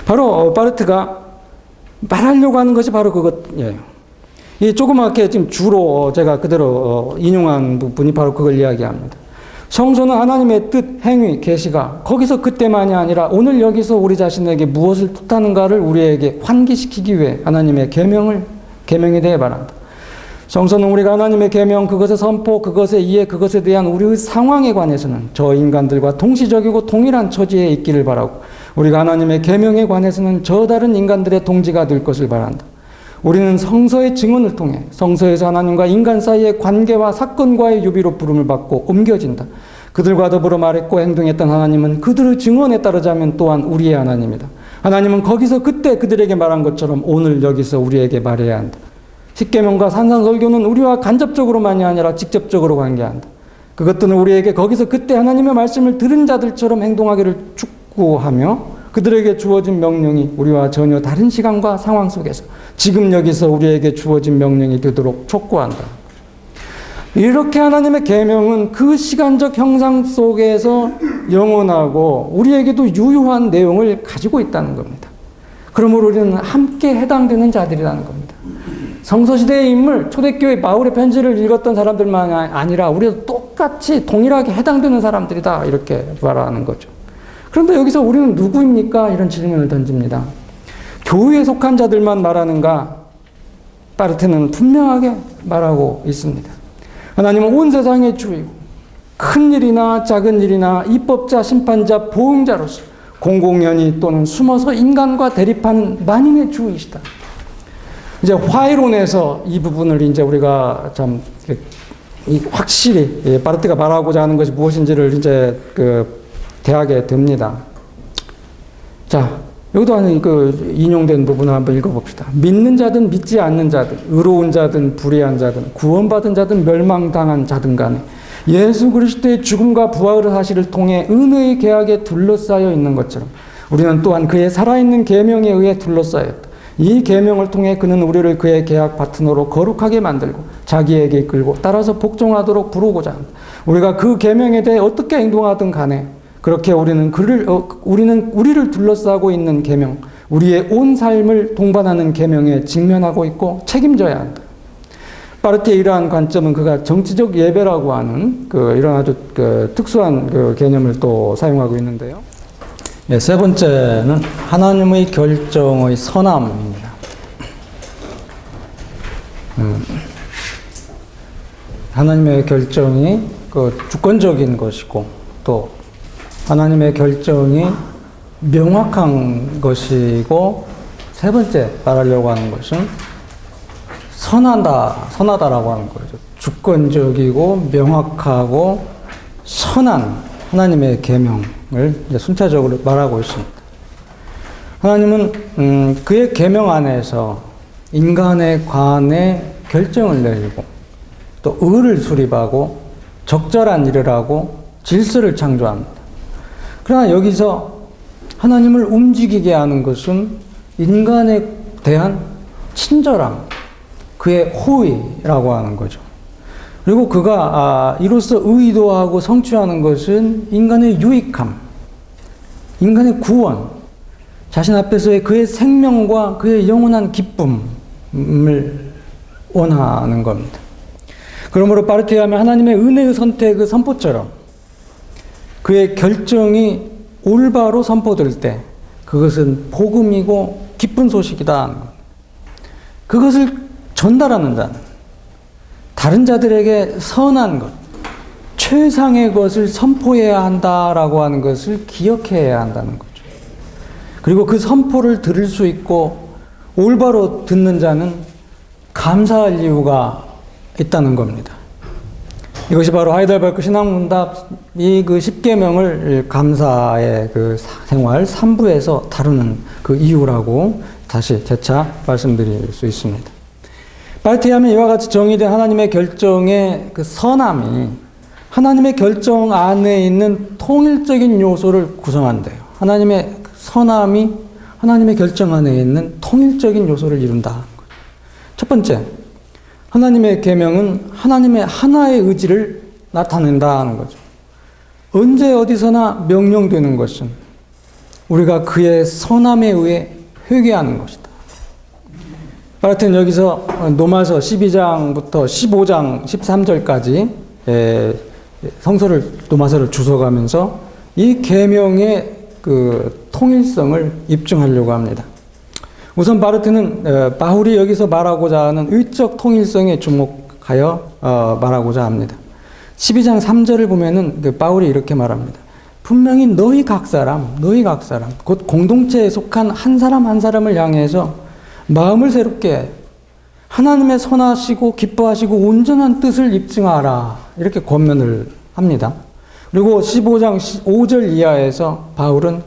바로 바르트가 말하려고 하는 것이 바로 그것이에요. 이 조그맣게 지금 주로 제가 그대로 인용한 부분이 바로 그걸 이야기합니다. 성소는 하나님의 뜻, 행위, 계시가 거기서 그때만이 아니라 오늘 여기서 우리 자신에게 무엇을 뜻하는가를 우리에게 환기시키기 위해 하나님의 계명에 대해 말한다. 성서는 우리가 하나님의 계명, 그것의 선포, 그것의 이해, 그것에 대한 우리의 상황에 관해서는 저 인간들과 동시적이고 동일한 처지에 있기를 바라고 우리가 하나님의 계명에 관해서는 저 다른 인간들의 동지가 될 것을 바란다. 우리는 성서의 증언을 통해 성서에서 하나님과 인간 사이의 관계와 사건과의 유비로 부름을 받고 옮겨진다. 그들과 더불어 말했고 행동했던 하나님은 그들의 증언에 따르자면 또한 우리의 하나님이다. 하나님은 거기서 그때 그들에게 말한 것처럼 오늘 여기서 우리에게 말해야 한다. 십계명과 산상설교는 우리와 간접적으로만이 아니라 직접적으로 관계한다. 그것들은 우리에게 거기서 그때 하나님의 말씀을 들은 자들처럼 행동하기를 축구하며 그들에게 주어진 명령이 우리와 전혀 다른 시간과 상황 속에서 지금 여기서 우리에게 주어진 명령이 되도록 촉구한다. 이렇게 하나님의 계명은 그 시간적 형상 속에서 영원하고 우리에게도 유효한 내용을 가지고 있다는 겁니다. 그러므로 우리는 함께 해당되는 자들이라는 겁니다. 성서시대의 인물, 초대교회 바울의 편지를 읽었던 사람들만 아니라 우리도 똑같이 동일하게 해당되는 사람들이다 이렇게 말하는 거죠. 그런데 여기서 우리는 누구입니까? 이런 질문을 던집니다. 교회에 속한 자들만 말하는가? 바르트는 분명하게 말하고 있습니다. 하나님은 온 세상의 주이고 큰 일이나 작은 일이나 입법자, 심판자, 보응자로서 공공연히 또는 숨어서 인간과 대립하는 만인의 주이시다. 이제 화해론에서 이 부분을 이제 우리가 참 확실히 바르트가 말하고자 하는 것이 무엇인지를 이제 대하게 됩니다. 자, 여기도 하는 인용된 부분을 한번 읽어봅시다. 믿는 자든 믿지 않는 자든, 의로운 자든 불의한 자든, 구원받은 자든 멸망당한 자든 간에 예수 그리스도의 죽음과 부활의 사실을 통해 은혜의 계약에 둘러싸여 있는 것처럼 우리는 또한 그의 살아있는 계명에 의해 둘러싸였다. 이 계명을 통해 그는 우리를 그의 계약 파트너로 거룩하게 만들고 자기에게 이끌고 따라서 복종하도록 부르고자 한다. 우리가 그 계명에 대해 어떻게 행동하든 간에 그렇게 우리는 우리를 둘러싸고 있는 계명, 우리의 온 삶을 동반하는 계명에 직면하고 있고 책임져야 한다. 바르트의 이러한 관점은 그가 정치적 예배라고 하는 이런 아주 특수한 개념을 또 사용하고 있는데요. 네, 세 번째는 하나님의 결정의 선함입니다. 하나님의 결정이 주권적인 것이고 또 하나님의 결정이 명확한 것이고 세 번째 말하려고 하는 것은 선하다라고 하는 거죠. 주권적이고 명확하고 선한 하나님의 계명을 이제 순차적으로 말하고 있습니다. 하나님은 그의 계명 안에서 인간에 관해 결정을 내리고 또 의를 수립하고 적절한 일을 하고 질서를 창조합니다. 그러나 여기서 하나님을 움직이게 하는 것은 인간에 대한 친절함, 그의 호의라고 하는 거죠. 그리고 그가 이로써 의도하고 성취하는 것은 인간의 유익함, 인간의 구원, 자신 앞에서의 그의 생명과 그의 영원한 기쁨을 원하는 겁니다. 그러므로 바르트에 하면 하나님의 은혜의 선택의 선포처럼 그의 결정이 올바로 선포될 때 그것은 복음이고 기쁜 소식이다. 그것을 전달하는 자는 다른 자들에게 선한 것, 최상의 것을 선포해야 한다라고 하는 것을 기억해야 한다는 거죠. 그리고 그 선포를 들을 수 있고 올바로 듣는 자는 감사할 이유가 있다는 겁니다. 이것이 바로 하이델베르크 신학문답이 그 10계명을 감사의 그 생활 3부에서 다루는 그 이유라고 다시 재차 말씀드릴 수 있습니다. 바르티하면 이와 같이 정의된 하나님의 결정의 그 선함이 하나님의 결정 안에 있는 통일적인 요소를 구성한대요. 하나님의 선함이 하나님의 결정 안에 있는 통일적인 요소를 이룬다. 첫 번째, 하나님의 계명은 하나님의 하나의 의지를 나타낸다는 거죠. 언제 어디서나 명령되는 것은 우리가 그의 선함에 의해 회개하는 것이다. 바르트는 여기서 로마서 12장부터 15장 13절까지 로마서를 주석하면서 이 계명의 그 통일성을 입증하려고 합니다. 우선 바르트는 바울이 여기서 말하고자 하는 의적 통일성에 주목하여 말하고자 합니다. 12장 3절을 보면은 바울이 이렇게 말합니다. 분명히 너희 각 사람, 곧 공동체에 속한 한 사람 한 사람을 향해서 마음을 새롭게 하나님의 선하시고 기뻐하시고 온전한 뜻을 입증하라. 이렇게 권면을 합니다. 그리고 15장 5절 이하에서 바울은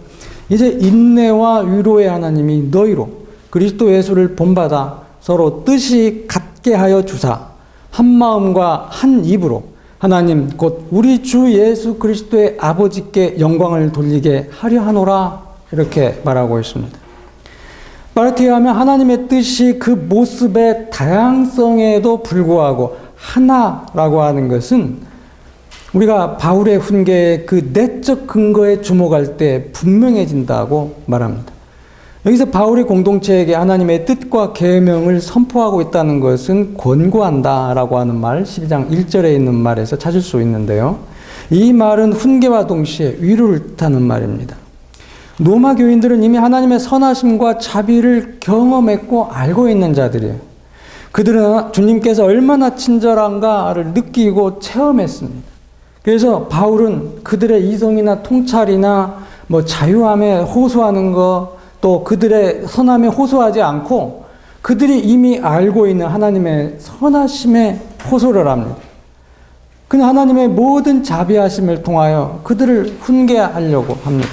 이제 인내와 위로의 하나님이 너희로 그리스도 예수를 본받아 서로 뜻이 같게 하여 주사 한 마음과 한 입으로 하나님 곧 우리 주 예수 그리스도의 아버지께 영광을 돌리게 하려 하노라. 이렇게 말하고 있습니다. 바르티에 하면 하나님의 뜻이 그 모습의 다양성에도 불구하고 하나라고 하는 것은 우리가 바울의 훈계의 그 내적 근거에 주목할 때 분명해진다고 말합니다. 여기서 바울이 공동체에게 하나님의 뜻과 계명을 선포하고 있다는 것은 권고한다라고 하는 말, 12장 1절에 있는 말에서 찾을 수 있는데요. 이 말은 훈계와 동시에 위로를 뜻하는 말입니다. 로마 교인들은 이미 하나님의 선하심과 자비를 경험했고 알고 있는 자들이에요. 그들은 주님께서 얼마나 친절한가를 느끼고 체험했습니다. 그래서 바울은 그들의 이성이나 통찰이나 자유함에 호소하는 것, 또 그들의 선함에 호소하지 않고 그들이 이미 알고 있는 하나님의 선하심에 호소를 합니다. 그는 하나님의 모든 자비하심을 통하여 그들을 훈계하려고 합니다.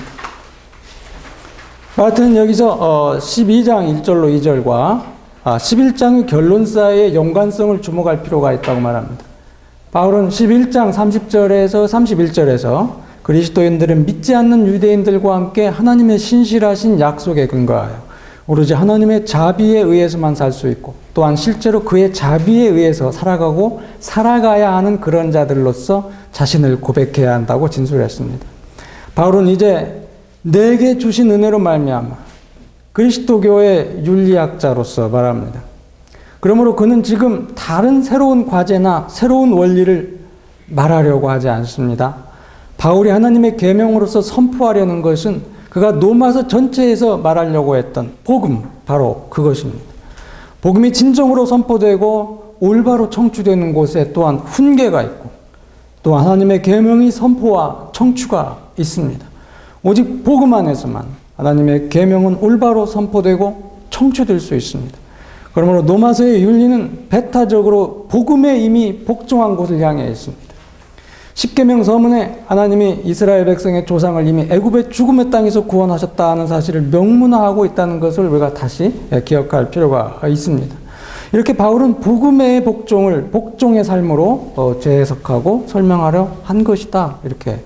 바르트는 여기서 12장 1절로 2절과 11장의 결론 사이의 연관성을 주목할 필요가 있다고 말합니다. 바울은 11장 30절에서 31절에서 그리스도인들은 믿지 않는 유대인들과 함께 하나님의 신실하신 약속에 근거하여 오로지 하나님의 자비에 의해서만 살 수 있고 또한 실제로 그의 자비에 의해서 살아가야 하는 그런 자들로서 자신을 고백해야 한다고 진술했습니다. 바울은 이제 내게 주신 은혜로 말미암아 그리스도교의 윤리학자로서 말합니다. 그러므로 그는 지금 다른 새로운 과제나 새로운 원리를 말하려고 하지 않습니다. 바울이 하나님의 계명으로서 선포하려는 것은 그가 로마서 전체에서 말하려고 했던 복음, 바로 그것입니다. 복음이 진정으로 선포되고 올바로 청취되는 곳에 또한 훈계가 있고 또 하나님의 계명의 선포와 청취가 있습니다. 오직 복음 안에서만 하나님의 계명은 올바로 선포되고 청취될 수 있습니다. 그러므로 로마서의 윤리는 배타적으로 복음에 이미 복종한 곳을 향해 있습니다. 십계명 서문에 하나님이 이스라엘 백성의 조상을 이미 애굽의 죽음의 땅에서 구원하셨다 하는 사실을 명문화하고 있다는 것을 우리가 다시 기억할 필요가 있습니다. 이렇게 바울은 복음의 복종의 삶으로 재해석하고 설명하려 한 것이다. 이렇게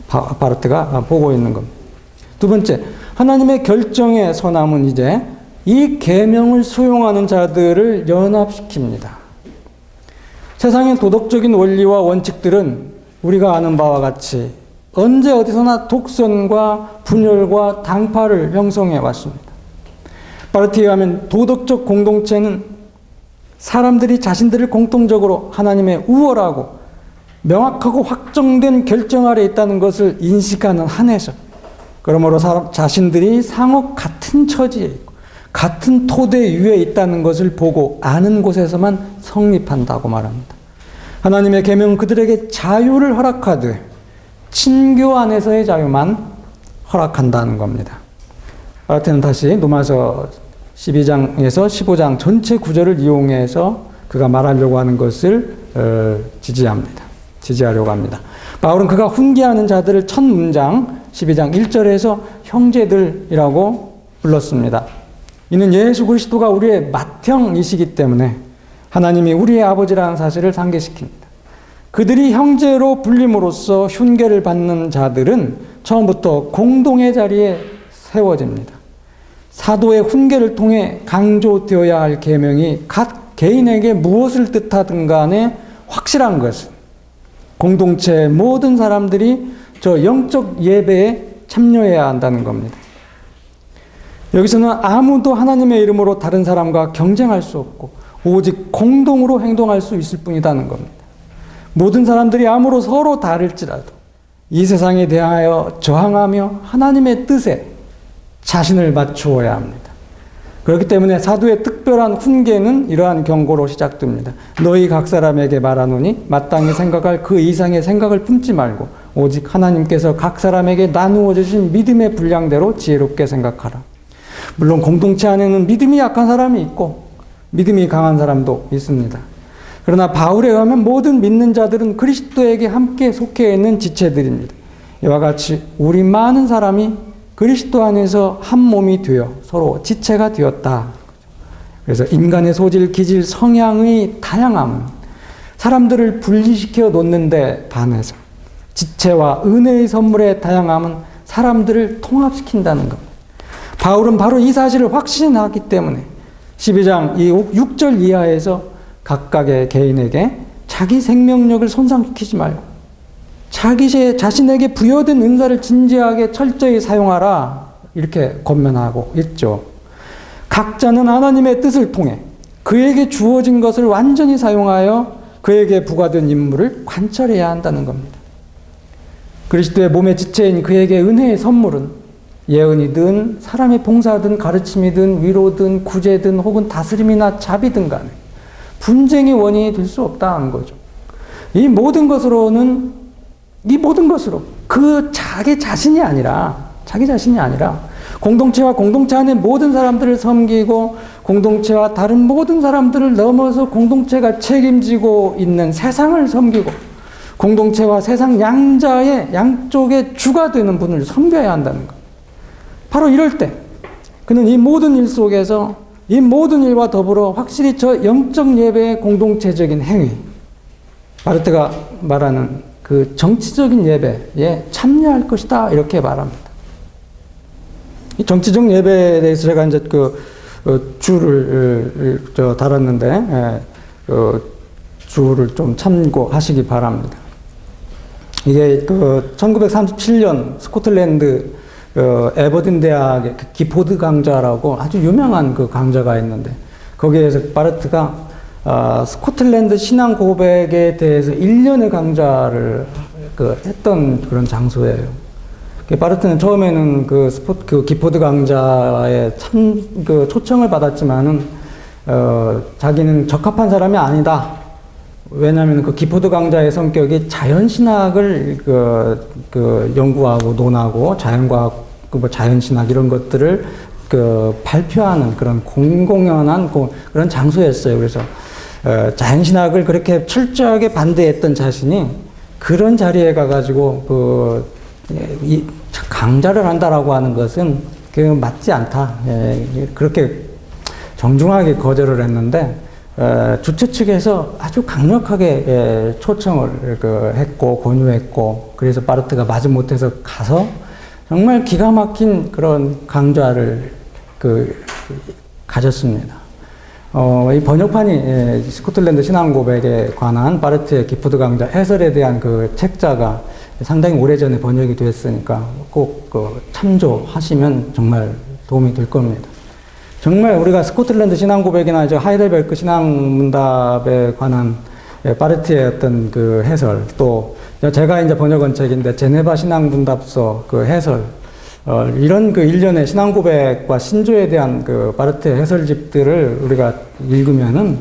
바르트가 보고 있는 겁니다. 두 번째, 하나님의 결정의 선함은 이제 이 계명을 수용하는 자들을 연합시킵니다. 세상의 도덕적인 원리와 원칙들은 우리가 아는 바와 같이 언제 어디서나 독선과 분열과 당파를 형성해 왔습니다. 바르티에 하면 도덕적 공동체는 사람들이 자신들을 공통적으로 하나님의 우월하고 명확하고 확정된 결정 아래 있다는 것을 인식하는 한에서 그러므로 자신들이 상호 같은 처지에 있고 같은 토대 위에 있다는 것을 보고 아는 곳에서만 성립한다고 말합니다. 하나님의 계명은 그들에게 자유를 허락하되 친교 안에서의 자유만 허락한다는 겁니다. 바르트는 다시 로마서 12장에서 15장 전체 구절을 이용해서 그가 말하려고 하는 것을 지지하려고 합니다. 바울은 그가 훈계하는 자들을 첫 문장 12장 1절에서 형제들이라고 불렀습니다. 이는 예수 그리스도가 우리의 맏형이시기 때문에 하나님이 우리의 아버지라는 사실을 상기시킵니다. 그들이 형제로 불림으로써 훈계를 받는 자들은 처음부터 공동의 자리에 세워집니다. 사도의 훈계를 통해 강조되어야 할 계명이 각 개인에게 무엇을 뜻하든 간에 확실한 것은 공동체의 모든 사람들이 저 영적 예배에 참여해야 한다는 겁니다. 여기서는 아무도 하나님의 이름으로 다른 사람과 경쟁할 수 없고 오직 공동으로 행동할 수 있을 뿐이라는 겁니다. 모든 사람들이 아무로 서로 다를지라도 이 세상에 대하여 저항하며 하나님의 뜻에 자신을 맞추어야 합니다. 그렇기 때문에 사도의 특별한 훈계는 이러한 경고로 시작됩니다. 너희 각 사람에게 말하노니 마땅히 생각할 그 이상의 생각을 품지 말고 오직 하나님께서 각 사람에게 나누어 주신 믿음의 분량대로 지혜롭게 생각하라. 물론 공동체 안에는 믿음이 약한 사람이 있고 믿음이 강한 사람도 있습니다. 그러나 바울에 의하면 모든 믿는 자들은 그리스도에게 함께 속해 있는 지체들입니다. 이와 같이 우리 많은 사람이 그리스도 안에서 한 몸이 되어 서로 지체가 되었다. 그래서 인간의 소질, 기질, 성향의 다양함, 사람들을 분리시켜 놓는데 반해서 지체와 은혜의 선물의 다양함은 사람들을 통합시킨다는 것. 바울은 바로 이 사실을 확신하기 때문에 12장 6절 이하에서 각각의 개인에게 자기 생명력을 손상시키지 말고 자신에게 부여된 은사를 진지하게 철저히 사용하라 이렇게 권면하고 있죠. 각자는 하나님의 뜻을 통해 그에게 주어진 것을 완전히 사용하여 그에게 부과된 임무를 관철해야 한다는 겁니다. 그리스도의 몸의 지체인 그에게 은혜의 선물은 예언이든 사람의 봉사든 가르침이든 위로든 구제든 혹은 다스림이나 자비든 간에 분쟁의 원인이 될 수 없다는 거죠. 이 모든 것으로 그 자기 자신이 아니라 공동체와 공동체 안의 모든 사람들을 섬기고 공동체와 다른 모든 사람들을 넘어서 공동체가 책임지고 있는 세상을 섬기고 공동체와 세상 양쪽의 주가 되는 분을 섬겨야 한다는 것. 바로 이럴 때 그는 이 모든 일 속에서 이 모든 일과 더불어 확실히 저 영적 예배의 공동체적인 행위, 바르트가 말하는 그 정치적인 예배에 참여할 것이다 이렇게 말합니다. 이 정치적 예배에 대해서 제가 이제 줄을 달았는데 줄을 좀 참고하시기 바랍니다. 이게 1937년 스코틀랜드 에버딘 대학의 기포드 강자라고 아주 유명한 그 강자가 있는데 거기에서 바르트가 스코틀랜드 신앙 고백에 대해서 1년의 강좌를 했던 그런 장소예요. 바르트는 처음에는 그 기포드 강좌에 초청을 받았지만은 자기는 적합한 사람이 아니다. 왜냐하면 그 기포드 강좌의 성격이 자연신학을 연구하고 논하고 자연과학, 자연신학 이런 것들을 발표하는 그런 공공연한 그런 장소였어요. 그래서 자연신학을 그렇게 철저하게 반대했던 자신이 그런 자리에 가가지고 강좌를 한다라고 하는 것은 맞지 않다. 그렇게 정중하게 거절을 했는데 주최 측에서 아주 강력하게 초청을 했고 권유했고 그래서 바르트가 마지못해서 가서 정말 기가 막힌 그런 강좌를 가졌습니다. 이 번역판이 스코틀랜드 신앙 고백에 관한 바르트의 기포드 강좌 해설에 대한 그 책자가 상당히 오래전에 번역이 됐으니까 꼭 참조하시면 정말 도움이 될 겁니다. 정말 우리가 스코틀랜드 신앙 고백이나 하이델베르크 신앙 문답에 관한 바르트의 어떤 그 해설, 또 제가 이제 번역한 책인데 제네바 신앙 문답서 그 해설, 이런 그 일련의 신앙 고백과 신조에 대한 그 바르트의 해설집들을 우리가 읽으면은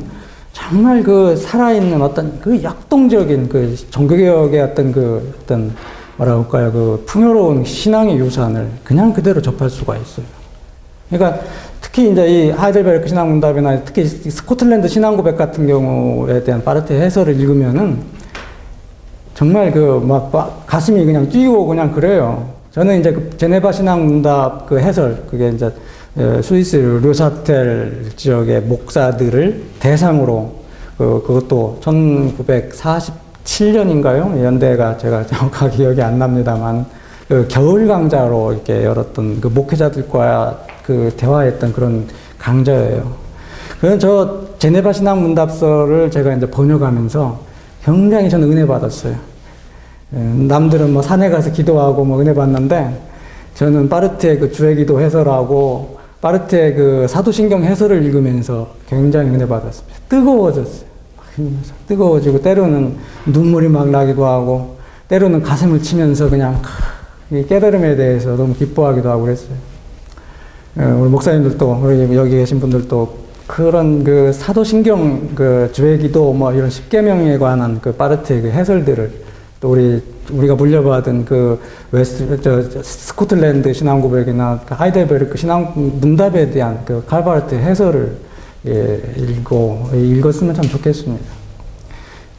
정말 그 살아있는 어떤 그 역동적인 그 종교개혁의 어떤 뭐라 할까요? 그 풍요로운 신앙의 유산을 그냥 그대로 접할 수가 있어요. 그러니까 특히 이제 이 하이델베르크 신앙문답이나 특히 스코틀랜드 신앙고백 같은 경우에 대한 바르트의 해설을 읽으면은 정말 그 막 가슴이 그냥 뛰고 그냥 그래요. 저는 이제 그 제네바 신앙문답 그 해설, 그게 이제 스위스 르사텔 지역의 목사들을 대상으로 그것도 1947년인가요? 연대가 제가 정확하게 기억이 안 납니다만 그 겨울 강좌로 이렇게 열었던 그 목회자들과 그 대화했던 그런 강좌예요. 그래서 저 제네바 신앙문답서를 제가 이제 번역하면서 굉장히 저는 은혜 받았어요. 남들은 뭐 산에 가서 기도하고 뭐 은혜 받는데 저는 바르트의 그 주의기도 해설하고 바르트의 그 사도신경 해설을 읽으면서 굉장히 은혜 받았습니다. 뜨거워졌어요. 뜨거워지고 때로는 눈물이 막 나기도 하고 때로는 가슴을 치면서 그냥 이 깨달음에 대해서 너무 기뻐하기도 하고 그랬어요. 우리 목사님들도 우리 여기 계신 분들도 그런 그 사도신경 그 주의기도 뭐 이런 십계명에 관한 그 바르트의 그 해설들을 또 우리가 물려받은 그 스코틀랜드 신앙고백이나 그 하이델베르크 신앙문답에 대한 그 칼바르트 해설을 읽었으면 참 좋겠습니다.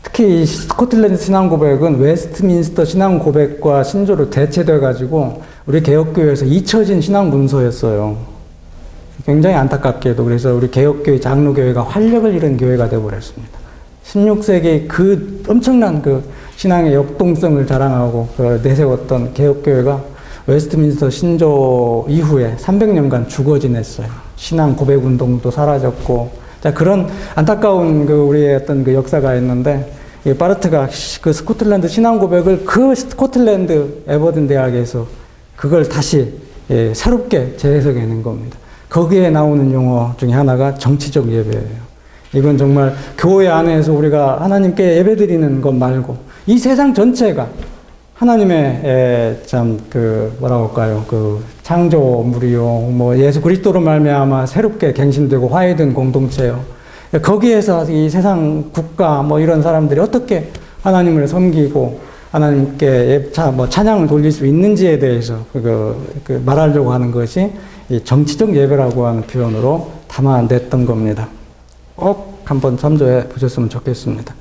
특히 이 스코틀랜드 신앙고백은 웨스트민스터 신앙고백과 신조로 대체돼 가지고 우리 개혁교회에서 잊혀진 신앙문서였어요. 굉장히 안타깝게도 그래서 우리 개혁교회 장로교회가 활력을 잃은 교회가 되어버렸습니다. 16세기 그 엄청난 그 신앙의 역동성을 자랑하고 내세웠던 개혁교회가 웨스트민스터 신조 이후에 300년간 죽어 지냈어요. 신앙 고백 운동도 사라졌고, 자, 그런 안타까운 그 우리의 어떤 그 역사가 있는데, 이 바르트가 그 스코틀랜드 신앙 고백을 그 스코틀랜드 에버든 대학에서 그걸 다시 새롭게 재해석해낸 겁니다. 거기에 나오는 용어 중에 하나가 정치적 예배예요. 이건 정말 교회 안에서 우리가 하나님께 예배드리는 것 말고 이 세상 전체가 하나님의 참 그 뭐라고 할까요? 그 창조물이요, 뭐 예수 그리스도로 말미암아 새롭게 갱신되고 화해된 공동체요. 거기에서 이 세상 국가 뭐 이런 사람들이 어떻게 하나님을 섬기고 하나님께 찬양을 돌릴 수 있는지에 대해서 말하려고 하는 것이 이 정치적 예배라고 하는 표현으로 담아냈던 겁니다. 꼭 한번 참조해 보셨으면 좋겠습니다.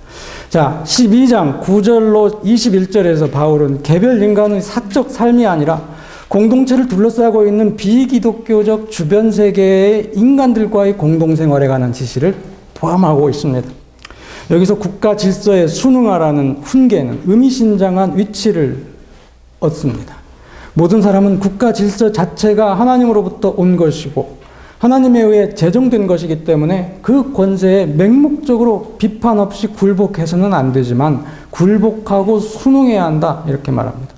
자, 12장 9절로 21절에서 바울은 개별 인간의 사적 삶이 아니라 공동체를 둘러싸고 있는 비기독교적 주변 세계의 인간들과의 공동생활에 관한 지시를 포함하고 있습니다. 여기서 국가 질서에 순응하라는 훈계는 의미심장한 위치를 얻습니다. 모든 사람은 국가 질서 자체가 하나님으로부터 온 것이고 하나님에 의해 제정된 것이기 때문에 그 권세에 맹목적으로 비판 없이 굴복해서는 안 되지만 굴복하고 순응해야 한다, 이렇게 말합니다.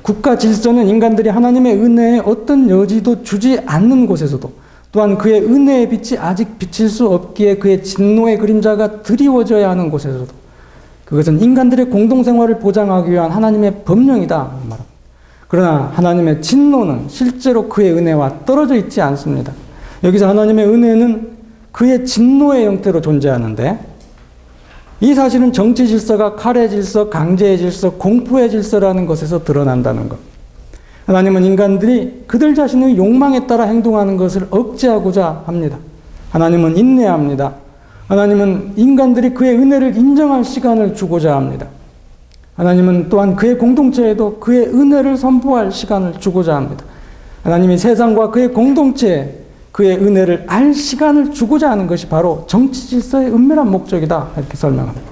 국가 질서는 인간들이 하나님의 은혜에 어떤 여지도 주지 않는 곳에서도 또한 그의 은혜의 빛이 아직 비칠 수 없기에 그의 진노의 그림자가 드리워져야 하는 곳에서도 그것은 인간들의 공동생활을 보장하기 위한 하나님의 법령이다 말합니다. 그러나 하나님의 진노는 실제로 그의 은혜와 떨어져 있지 않습니다. 여기서 하나님의 은혜는 그의 진노의 형태로 존재하는데 이 사실은 정치 질서가 칼의 질서, 강제의 질서, 공포의 질서라는 것에서 드러난다는 것. 하나님은 인간들이 그들 자신의 욕망에 따라 행동하는 것을 억제하고자 합니다. 하나님은 인내합니다. 하나님은 인간들이 그의 은혜를 인정할 시간을 주고자 합니다. 하나님은 또한 그의 공동체에도 그의 은혜를 선포할 시간을 주고자 합니다. 하나님이 세상과 그의 공동체에 그의 은혜를 알 시간을 주고자 하는 것이 바로 정치 질서의 은밀한 목적이다, 이렇게 설명합니다.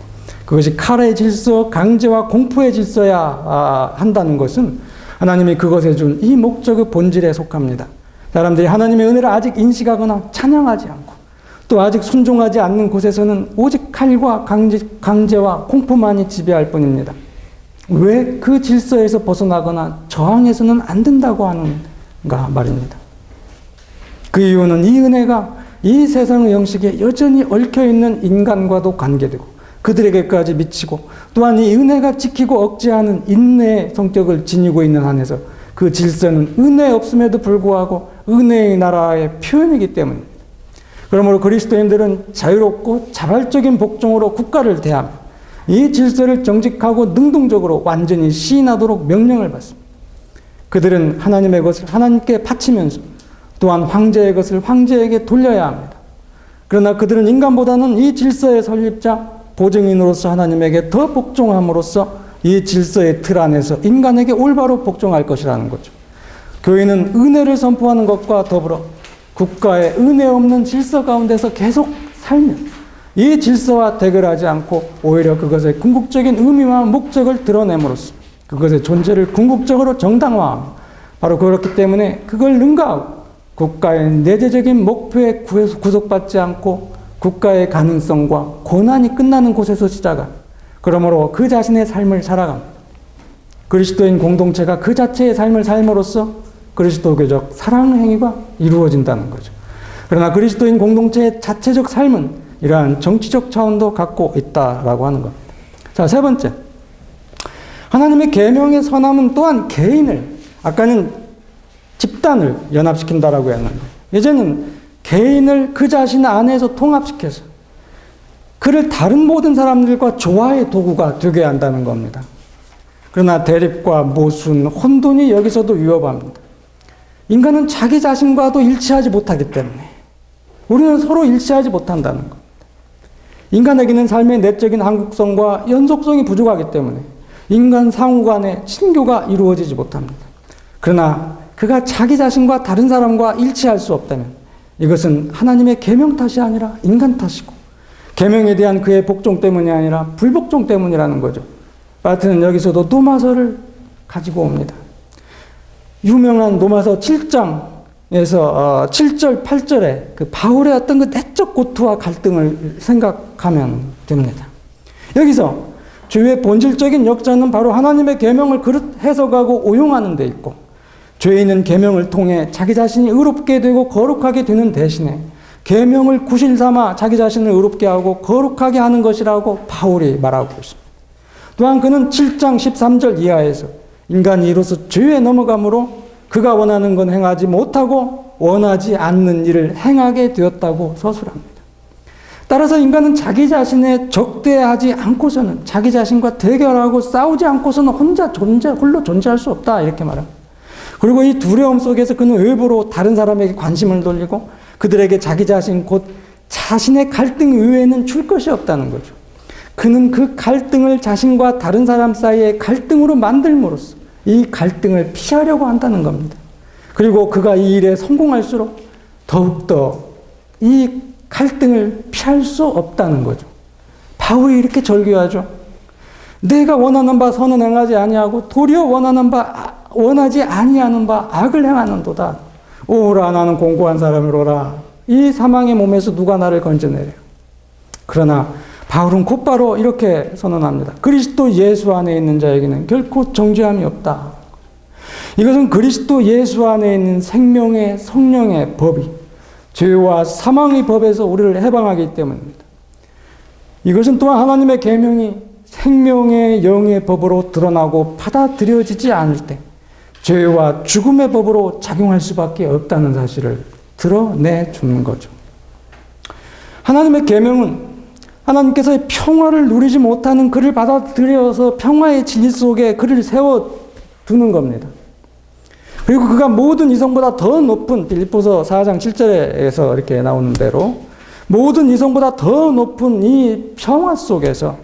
그것이 칼의 질서, 강제와 공포의 질서야 한다는 것은 하나님이 그것에 준 이 목적의 본질에 속합니다. 사람들이 하나님의 은혜를 아직 인식하거나 찬양하지 않고 또 아직 순종하지 않는 곳에서는 오직 칼과 강제와 공포만이 지배할 뿐입니다. 왜 그 질서에서 벗어나거나 저항해서는 안 된다고 하는가 말입니다. 그 이유는 이 은혜가 이 세상의 형식에 여전히 얽혀있는 인간과도 관계되고 그들에게까지 미치고 또한 이 은혜가 지키고 억제하는 인내의 성격을 지니고 있는 한에서 그 질서는 은혜 없음에도 불구하고 은혜의 나라의 표현이기 때문입니다. 그러므로 그리스도인들은 자유롭고 자발적인 복종으로 국가를 대하며 이 질서를 정직하고 능동적으로 완전히 시인하도록 명령을 받습니다. 그들은 하나님의 것을 하나님께 바치면서 또한 황제의 것을 황제에게 돌려야 합니다. 그러나 그들은 인간보다는 이 질서의 설립자, 보증인으로서 하나님에게 더 복종함으로써 이 질서의 틀 안에서 인간에게 올바로 복종할 것이라는 거죠. 교회는 은혜를 선포하는 것과 더불어 국가의 은혜 없는 질서 가운데서 계속 살면 이 질서와 대결하지 않고 오히려 그것의 궁극적인 의미와 목적을 드러냄으로써 그것의 존재를 궁극적으로 정당화하며 바로 그렇기 때문에 그걸 능가하고 국가의 내재적인 목표에 구속받지 않고 국가의 가능성과 고난이 끝나는 곳에서 시작한 그러므로 그 자신의 삶을 살아갑니다. 그리스도인 공동체가 그 자체의 삶을 삶으로써 그리스도교적 사랑 행위가 이루어진다는 거죠. 그러나 그리스도인 공동체의 자체적 삶은 이러한 정치적 차원도 갖고 있다라고 하는 겁니다. 자, 세 번째. 하나님의 계명의 선함은 또한 개인을, 아까는 집단을 연합시킨다라고 했는데 이제는 개인을 그 자신 안에서 통합시켜서 그를 다른 모든 사람들과 조화의 도구가 되게 한다는 겁니다. 그러나 대립과 모순, 혼돈이 여기서도 위협합니다. 인간은 자기 자신과도 일치하지 못하기 때문에 우리는 서로 일치하지 못한다는 겁니다. 인간에게는 삶의 내적인 한국성과 연속성이 부족하기 때문에 인간 상호 간의 친교가 이루어지지 못합니다. 그러나 그가 자기 자신과 다른 사람과 일치할 수 없다면 이것은 하나님의 계명 탓이 아니라 인간 탓이고 계명에 대한 그의 복종 때문이 아니라 불복종 때문이라는 거죠. 바르트는 여기서도 노마서를 가지고 옵니다. 유명한 노마서 7장에서 7절, 8절에 그 바울의 어떤 그 내적 고투와 갈등을 생각하면 됩니다. 여기서 죄의 본질적인 역사는 바로 하나님의 계명을 그릇 해석하고 오용하는 데 있고 죄인은 계명을 통해 자기 자신이 의롭게 되고 거룩하게 되는 대신에 계명을 구실 삼아 자기 자신을 의롭게 하고 거룩하게 하는 것이라고 바울이 말하고 있습니다. 또한 그는 7장 13절 이하에서 인간이 이로써 죄에 넘어감으로 그가 원하는 건 행하지 못하고 원하지 않는 일을 행하게 되었다고 서술합니다. 따라서 인간은 자기 자신에 적대하지 않고서는 자기 자신과 대결하고 싸우지 않고서는 홀로 존재할 수 없다 이렇게 말합니다. 그리고 이 두려움 속에서 그는 외부로 다른 사람에게 관심을 돌리고 그들에게 자기 자신 곧 자신의 갈등 이외에는 줄 것이 없다는 거죠. 그는 그 갈등을 자신과 다른 사람 사이의 갈등으로 만들므로써 이 갈등을 피하려고 한다는 겁니다. 그리고 그가 이 일에 성공할수록 더욱더 이 갈등을 피할 수 없다는 거죠. 바울이 이렇게 절규하죠. 내가 원하는 바 선은 행하지 아니하고 도리어 원하지 아니하는 바 악을 행하는도다. 오라 나는 공고한 사람이로라. 이 사망의 몸에서 누가 나를 건져내려. 그러나 바울은 곧바로 이렇게 선언합니다. 그리스도 예수 안에 있는 자에게는 결코 정죄함이 없다. 이것은 그리스도 예수 안에 있는 생명의 성령의 법이 죄와 사망의 법에서 우리를 해방하기 때문입니다. 이것은 또한 하나님의 계명이 생명의 영의 법으로 드러나고 받아들여지지 않을 때 죄와 죽음의 법으로 작용할 수밖에 없다는 사실을 드러내주는 거죠. 하나님의 계명은 하나님께서의 평화를 누리지 못하는 그를 받아들여서 평화의 진리 속에 그를 세워두는 겁니다. 그리고 그가 모든 이성보다 더 높은 빌립보서 4장 7절에서 이렇게 나오는 대로 모든 이성보다 더 높은 이 평화 속에서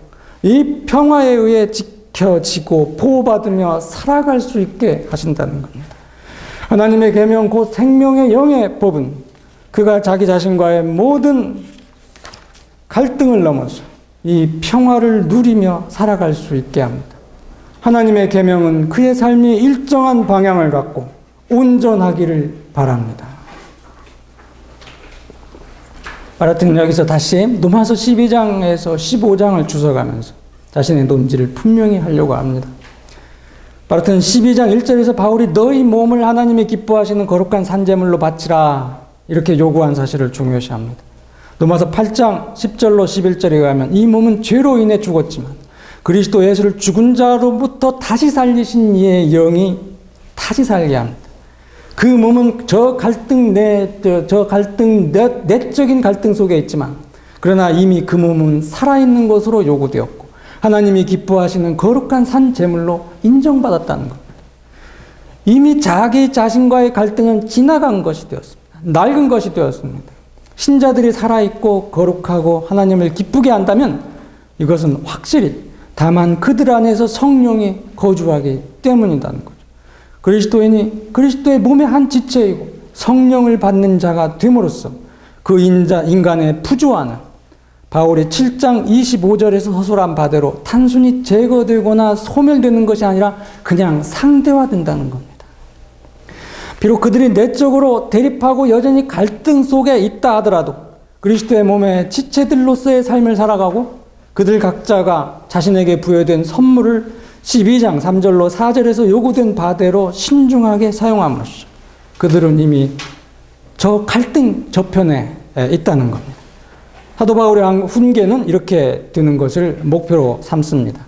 이 평화에 의해 지켜지고 보호받으며 살아갈 수 있게 하신다는 겁니다. 하나님의 계명 곧 생명의 영의 법은 그가 자기 자신과의 모든 갈등을 넘어서 이 평화를 누리며 살아갈 수 있게 합니다. 하나님의 계명은 그의 삶이 일정한 방향을 갖고 온전하기를 바랍니다. 바르트는 여기서 다시 로마서 12장에서 15장을 주워가면서 자신의 논지를 분명히 하려고 합니다. 바르트는 12장 1절에서 바울이 너희 몸을 하나님이 기뻐하시는 거룩한 산제물로 바치라 이렇게 요구한 사실을 중요시합니다. 로마서 8장 10절로 11절에 의하면 이 몸은 죄로 인해 죽었지만 그리스도 예수를 죽은 자로부터 다시 살리신 이의 영이 다시 살게 합니다. 그 몸은 저 내적인 갈등 속에 있지만, 그러나 이미 그 몸은 살아있는 것으로 요구되었고, 하나님이 기뻐하시는 거룩한 산 제물로 인정받았다는 것. 이미 자기 자신과의 갈등은 지나간 것이 되었습니다. 낡은 것이 되었습니다. 신자들이 살아있고 거룩하고 하나님을 기쁘게 한다면 이것은 확실히 다만 그들 안에서 성령이 거주하기 때문이라는 거죠. 그리스도인이 그리스도의 몸의 한 지체이고 성령을 받는 자가 됨으로써 그 인간의 부조화는 바울이 7장 25절에서 서술한 바대로 단순히 제거되거나 소멸되는 것이 아니라 그냥 상대화된다는 겁니다. 비록 그들이 내적으로 대립하고 여전히 갈등 속에 있다 하더라도 그리스도의 몸의 지체들로서의 삶을 살아가고 그들 각자가 자신에게 부여된 선물을 12장 3절로 4절에서 요구된 바대로 신중하게 사용함으로써 그들은 이미 저 갈등 저편에 있다는 겁니다. 사도 바울의 훈계는 이렇게 되는 것을 목표로 삼습니다.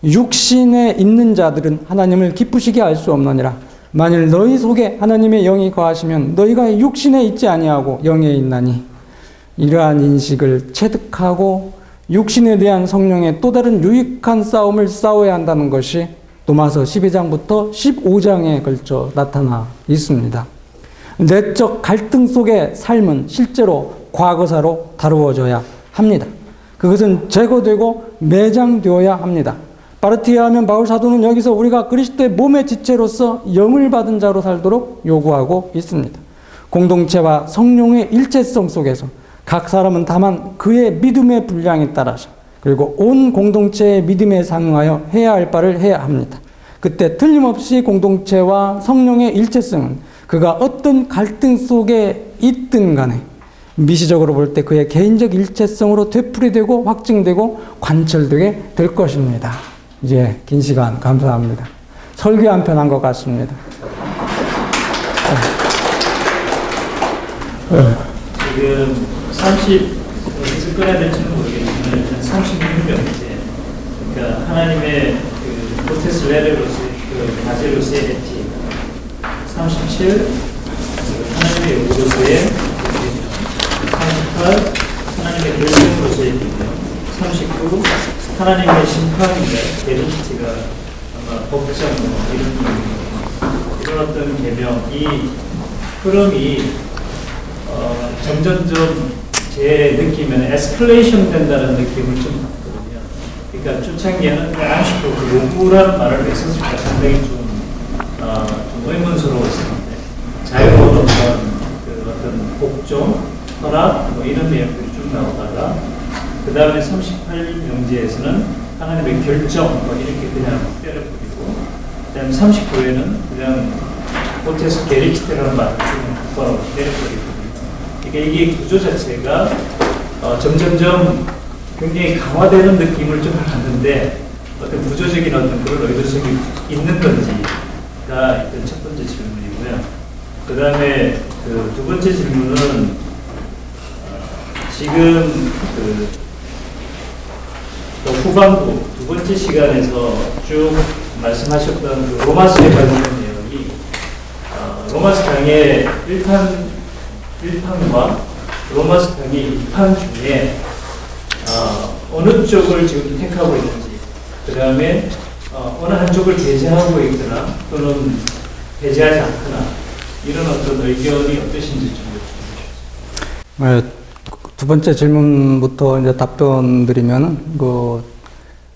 육신에 있는 자들은 하나님을 기쁘시게 할 수 없느니라. 만일 너희 속에 하나님의 영이 거하시면 너희가 육신에 있지 아니하고 영에 있나니, 이러한 인식을 체득하고 육신에 대한 성령의 또 다른 유익한 싸움을 싸워야 한다는 것이 로마서 12장부터 15장에 걸쳐 나타나 있습니다. 내적 갈등 속의 삶은 실제로 과거사로 다루어져야 합니다. 그것은 제거되고 매장되어야 합니다. 바르티에 하면 바울 사도는 여기서 우리가 그리스도의 몸의 지체로서 영을 받은 자로 살도록 요구하고 있습니다. 공동체와 성령의 일체성 속에서 각 사람은 다만 그의 믿음의 분량에 따라서 그리고 온 공동체의 믿음에 상응하여 해야 할 바를 해야 합니다. 그때 틀림없이 공동체와 성령의 일체성은 그가 어떤 갈등 속에 있든 간에 미시적으로 볼 때 그의 개인적 일체성으로 되풀이되고 확증되고 관철되게 될 것입니다. 이제 긴 시간 감사합니다. 설교 한 편 한 것 같습니다. 지금 30, 꺼내야 될지는 모르겠지만 일단 36명째. 그러니까 하나님의 그 포테스 레레로서의 그 가제로서의 에티. 37, 하나님의 요구로서의 38, 하나님의 결정으로서의 비명. 39, 하나님의 심판인데 게리티가 아마 법정 이런 어떤 개명, 이 흐름이 점점점 제 느낌에는 에스컬레이션 된다는 느낌을 좀 받거든요. 그러니까 초창기에는 안식도 그 요구라는 말을 왜 썼을까 상당히 좀 의문스러웠었는데 자유로운 어떤 복종, 허락 뭐 이런 내용들이 쭉 나오다가 그 다음에 38명제에서는 하나님의 결정 뭐 이렇게 그냥 때려버리고 그 다음에 39에는 그냥 포테스 게리티라는 말을 그냥 바로 때려버리고 이게 구조 자체가 점점점 굉장히 강화되는 느낌을 좀 받는데 어떤 구조적인 어떤 그런 의도성이 있는 건지가 일단 첫 번째 질문이고요. 그 다음에 그 두 번째 질문은 지금 그 후반부 두 번째 시간에서 쭉 말씀하셨던 그 로마서에 관련된 내용이 로마서 강의 1판과 로마서 강의 2판 중에 어느 쪽을 지금 택하고 있는지, 그 다음에 어느 한쪽을 배제하고 있거나 또는 배제하지 않거나 이런 어떤 의견이 어떠신지 좀 여쭤보십시오. 두 번째 질문부터 이제 답변 드리면은 그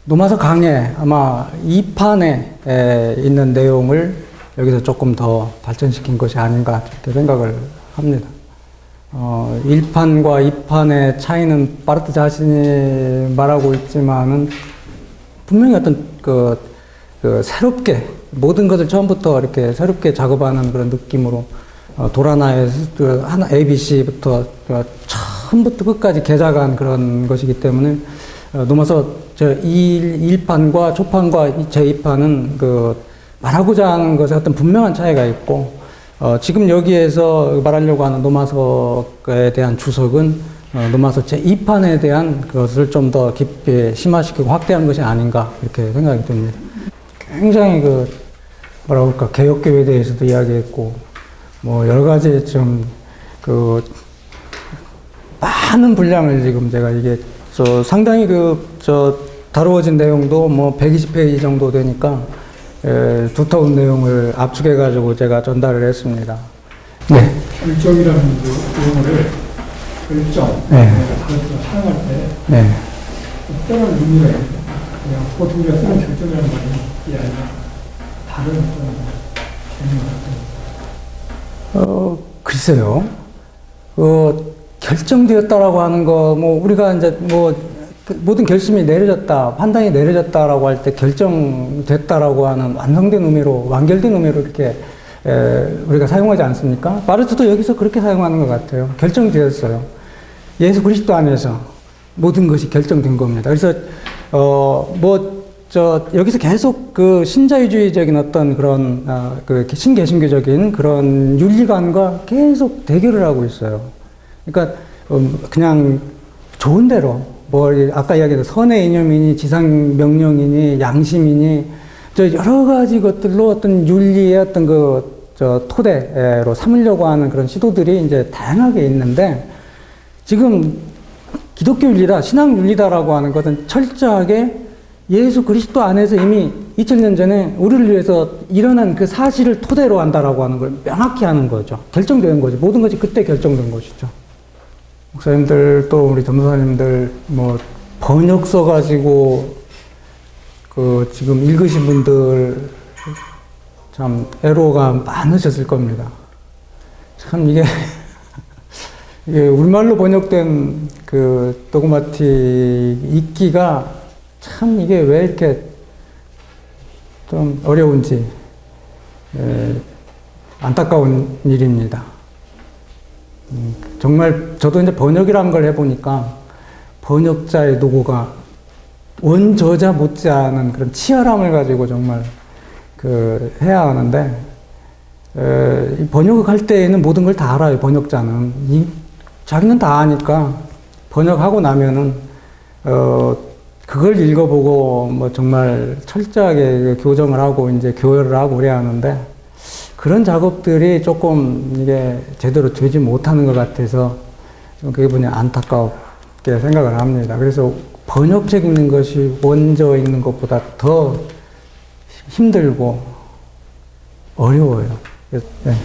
로마서 강의 아마 2판에 있는 내용을 여기서 조금 더 발전시킨 것이 아닌가 이렇게 생각을 합니다. 1판과 2판의 차이는 바르트 자신이 말하고 있지만은 분명히 어떤 그 새롭게 모든 것을 처음부터 이렇게 새롭게 작업하는 그런 느낌으로 도라나의 그 하나 ABC부터 처음부터 끝까지 개작한 그런 것이기 때문에 로마서 저 1판과 초판과 제 2판은 그 말하고자 하는 것에 어떤 분명한 차이가 있고 지금 여기에서 말하려고 하는 로마서에 대한 주석은 로마서 제 2판에 대한 것을 좀 더 깊이 심화시키고 확대하는 것이 아닌가 이렇게 생각이 듭니다. 굉장히 뭐라고 할까, 개혁교회에 대해서도 이야기했고, 뭐, 여러 가지 많은 분량을 지금 제가 이게, 상당히 다루어진 내용도 뭐 120페이지 정도 되니까, 두터운 내용을 압축해가지고 제가 전달을 했습니다. 네. 결정이라는 그 용어를 결정, 네. 그것을 사용할 때 네. 특별한 의미가 있어요. 그냥 보통 우리가 쓰는 결정이라는 말이 아니라 다른 어떤 개념 같은. 글쎄요. 결정되었다라고 하는 거, 뭐, 우리가 이제 모든 결심이 내려졌다, 판단이 내려졌다라고 할 때 결정됐다라고 하는 완성된 의미로, 완결된 의미로 이렇게 우리가 사용하지 않습니까? 바르트도 여기서 그렇게 사용하는 것 같아요. 결정되었어요. 예수 그리스도 안에서 모든 것이 결정된 겁니다. 그래서, 여기서 계속 그 신자유주의적인 어떤 그런, 신개신교적인 그런 윤리관과 계속 대결을 하고 있어요. 그러니까, 그냥 좋은 대로, 아까 이야기했던 선의 이념이니, 지상 명령이니, 양심이니, 여러 가지 것들로 어떤 윤리의 어떤 토대로 삼으려고 하는 그런 시도들이 이제 다양하게 있는데, 지금 기독교 윤리다, 신앙 윤리다라고 하는 것은 철저하게 예수 그리스도 안에서 이미 2000년 전에 우리를 위해서 일어난 그 사실을 토대로 한다라고 하는 걸 명확히 하는 거죠. 결정되는 거죠. 모든 것이 그때 결정된 것이죠. 목사님들 또 우리 전도사님들 뭐 번역서 가지고 지금 읽으신 분들 참 애로가 많으셨을 겁니다. 참 이게 우리말로 번역된 그 도그마틱 읽기가 참 이게 왜 이렇게 좀 어려운지 안타까운 일입니다. 정말 저도 이제 번역이라는 걸 해보니까 번역자의 노고가 원저자 못지않은 그런 치열함을 가지고 정말 해야 하는데 이 번역을 할 때에는 모든 걸 다 알아요. 번역자는 자기는 다 아니까 번역하고 나면은 그걸 읽어보고 뭐 정말 철저하게 교정을 하고 이제 교열을 하고 그래야 하는데 그런 작업들이 조금 이게 제대로 되지 못하는 것 같아서 좀 그 부분이 안타깝게 생각을 합니다. 그래서 번역책 읽는 것이 원저 읽는 것보다 더 힘들고 어려워요. 네.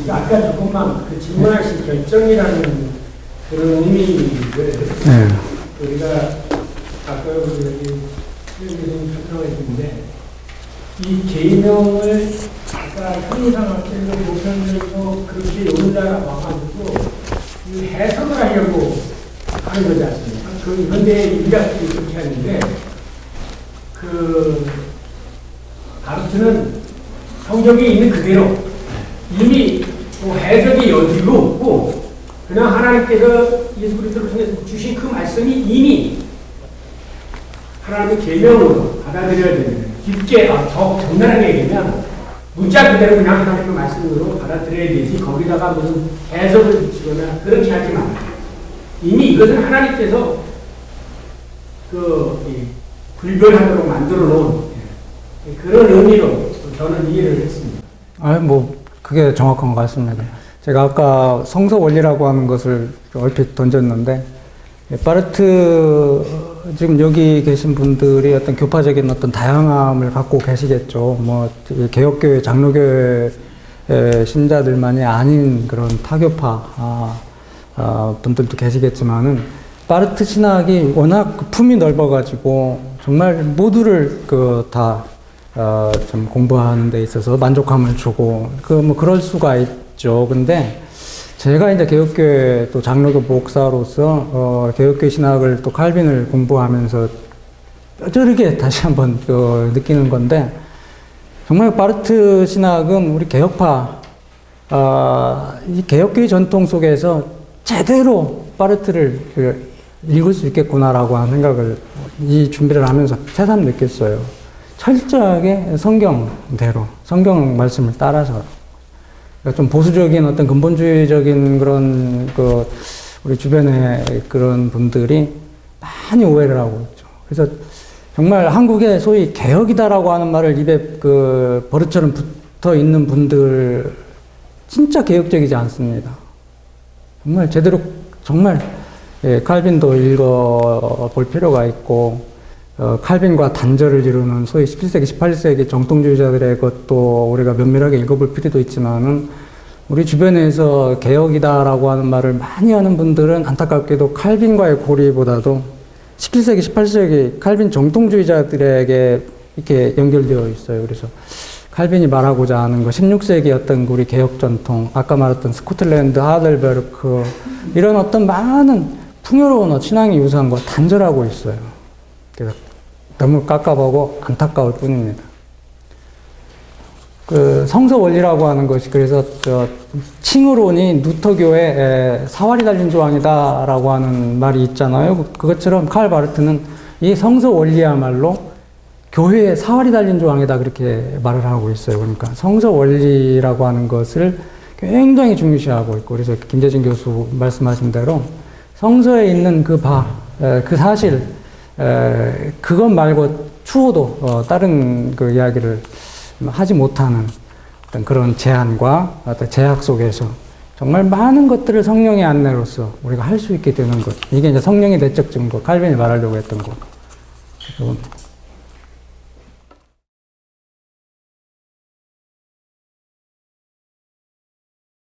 아까 조금만 그 질문하신 결정이라는 그런 의미를 네. 우리가 아까 여기 교수님 설명했는데 이 계명을 아까 현이상학적으로 보편적으로 그렇게 올라와가지고 이 해석을 하려고 하는 거지 않습니까? 그 현대 인자들이 그렇게 하는데 바르트는 성경에 있는 그대로 이미 뭐 해석이 여지도 없고 그냥 하나님께서 예수 그리스도를 통해서 주신 그 말씀이 이미 하나님의 계명으로 받아들여야 되는 깊게 더 적나라하게 얘기하면 문자 그대로 그냥 하나님의 말씀으로 받아들여야 되지 거기다가 무슨 해석을 붙이거나 그렇게 하지 마. 이미 이것은 하나님께서 불변하도록 만들어 놓은 그런 의미로 저는 이해를 했습니다. 그게 정확한 것 같습니다. 제가 아까 성서 원리라고 하는 것을 얼핏 던졌는데, 바르트, 지금 여기 계신 분들이 어떤 교파적인 어떤 다양함을 갖고 계시겠죠. 개혁교회, 장로교회 신자들만이 아닌 그런 타교파, 분들도 계시겠지만은, 바르트 신학이 워낙 품이 넓어가지고, 정말 모두를 좀 공부하는 데 있어서 만족감을 주고, 그럴 수가 있죠. 근데, 제가 이제 개혁교회 또 장로교 목사로서, 개혁교회 신학을 또 칼빈을 공부하면서 뼈저리게 다시 한번 느끼는 건데, 정말 바르트 신학은 우리 개혁파, 이 개혁교회 전통 속에서 제대로 바르트를 읽을 수 있겠구나라고 하는 생각을 이 준비를 하면서 새삼 느꼈어요. 철저하게 성경대로, 성경 말씀을 따라서. 그러니까 좀 보수적인 어떤 근본주의적인 그런 우리 주변에 그런 분들이 많이 오해를 하고 있죠. 그래서 정말 한국에 소위 개혁이다라고 하는 말을 입에 그 버릇처럼 붙어 있는 분들 진짜 개혁적이지 않습니다. 정말 제대로 정말 칼빈도 읽어볼 필요가 있고 칼빈과 단절을 이루는 소위 17세기, 18세기 정통주의자들의 것도 우리가 면밀하게 읽어볼 필요도 있지만은 우리 주변에서 개혁이다라고 하는 말을 많이 하는 분들은 안타깝게도 칼빈과의 고리보다도 17세기, 18세기 칼빈 정통주의자들에게 이렇게 연결되어 있어요. 그래서 칼빈이 말하고자 하는 거 16세기 어떤 우리 개혁 전통, 아까 말했던 스코틀랜드, 하델베르크 이런 어떤 많은 풍요로운 신앙의 유산과 단절하고 있어요. 그래서 너무 깝깝하고 안타까울 뿐입니다. 그 성서 원리라고 하는 것이 그래서 칭으로니 누터교의 사활이 달린 조항이다라고 하는 말이 있잖아요. 그것처럼 칼 바르트는 이 성서 원리야말로 교회의 사활이 달린 조항이다 그렇게 말을 하고 있어요. 그러니까 성서 원리라고 하는 것을 굉장히 중요시하고 있고 그래서 김재진 교수 말씀하신 대로 성서에 있는 그 사실 그것 말고 추호도 다른 그 이야기를 하지 못하는 어떤 그런 제한과 어떤 제약 속에서 정말 많은 것들을 성령의 안내로서 우리가 할 수 있게 되는 것. 이게 이제 성령의 내적 증거, 칼빈이 말하려고 했던 거.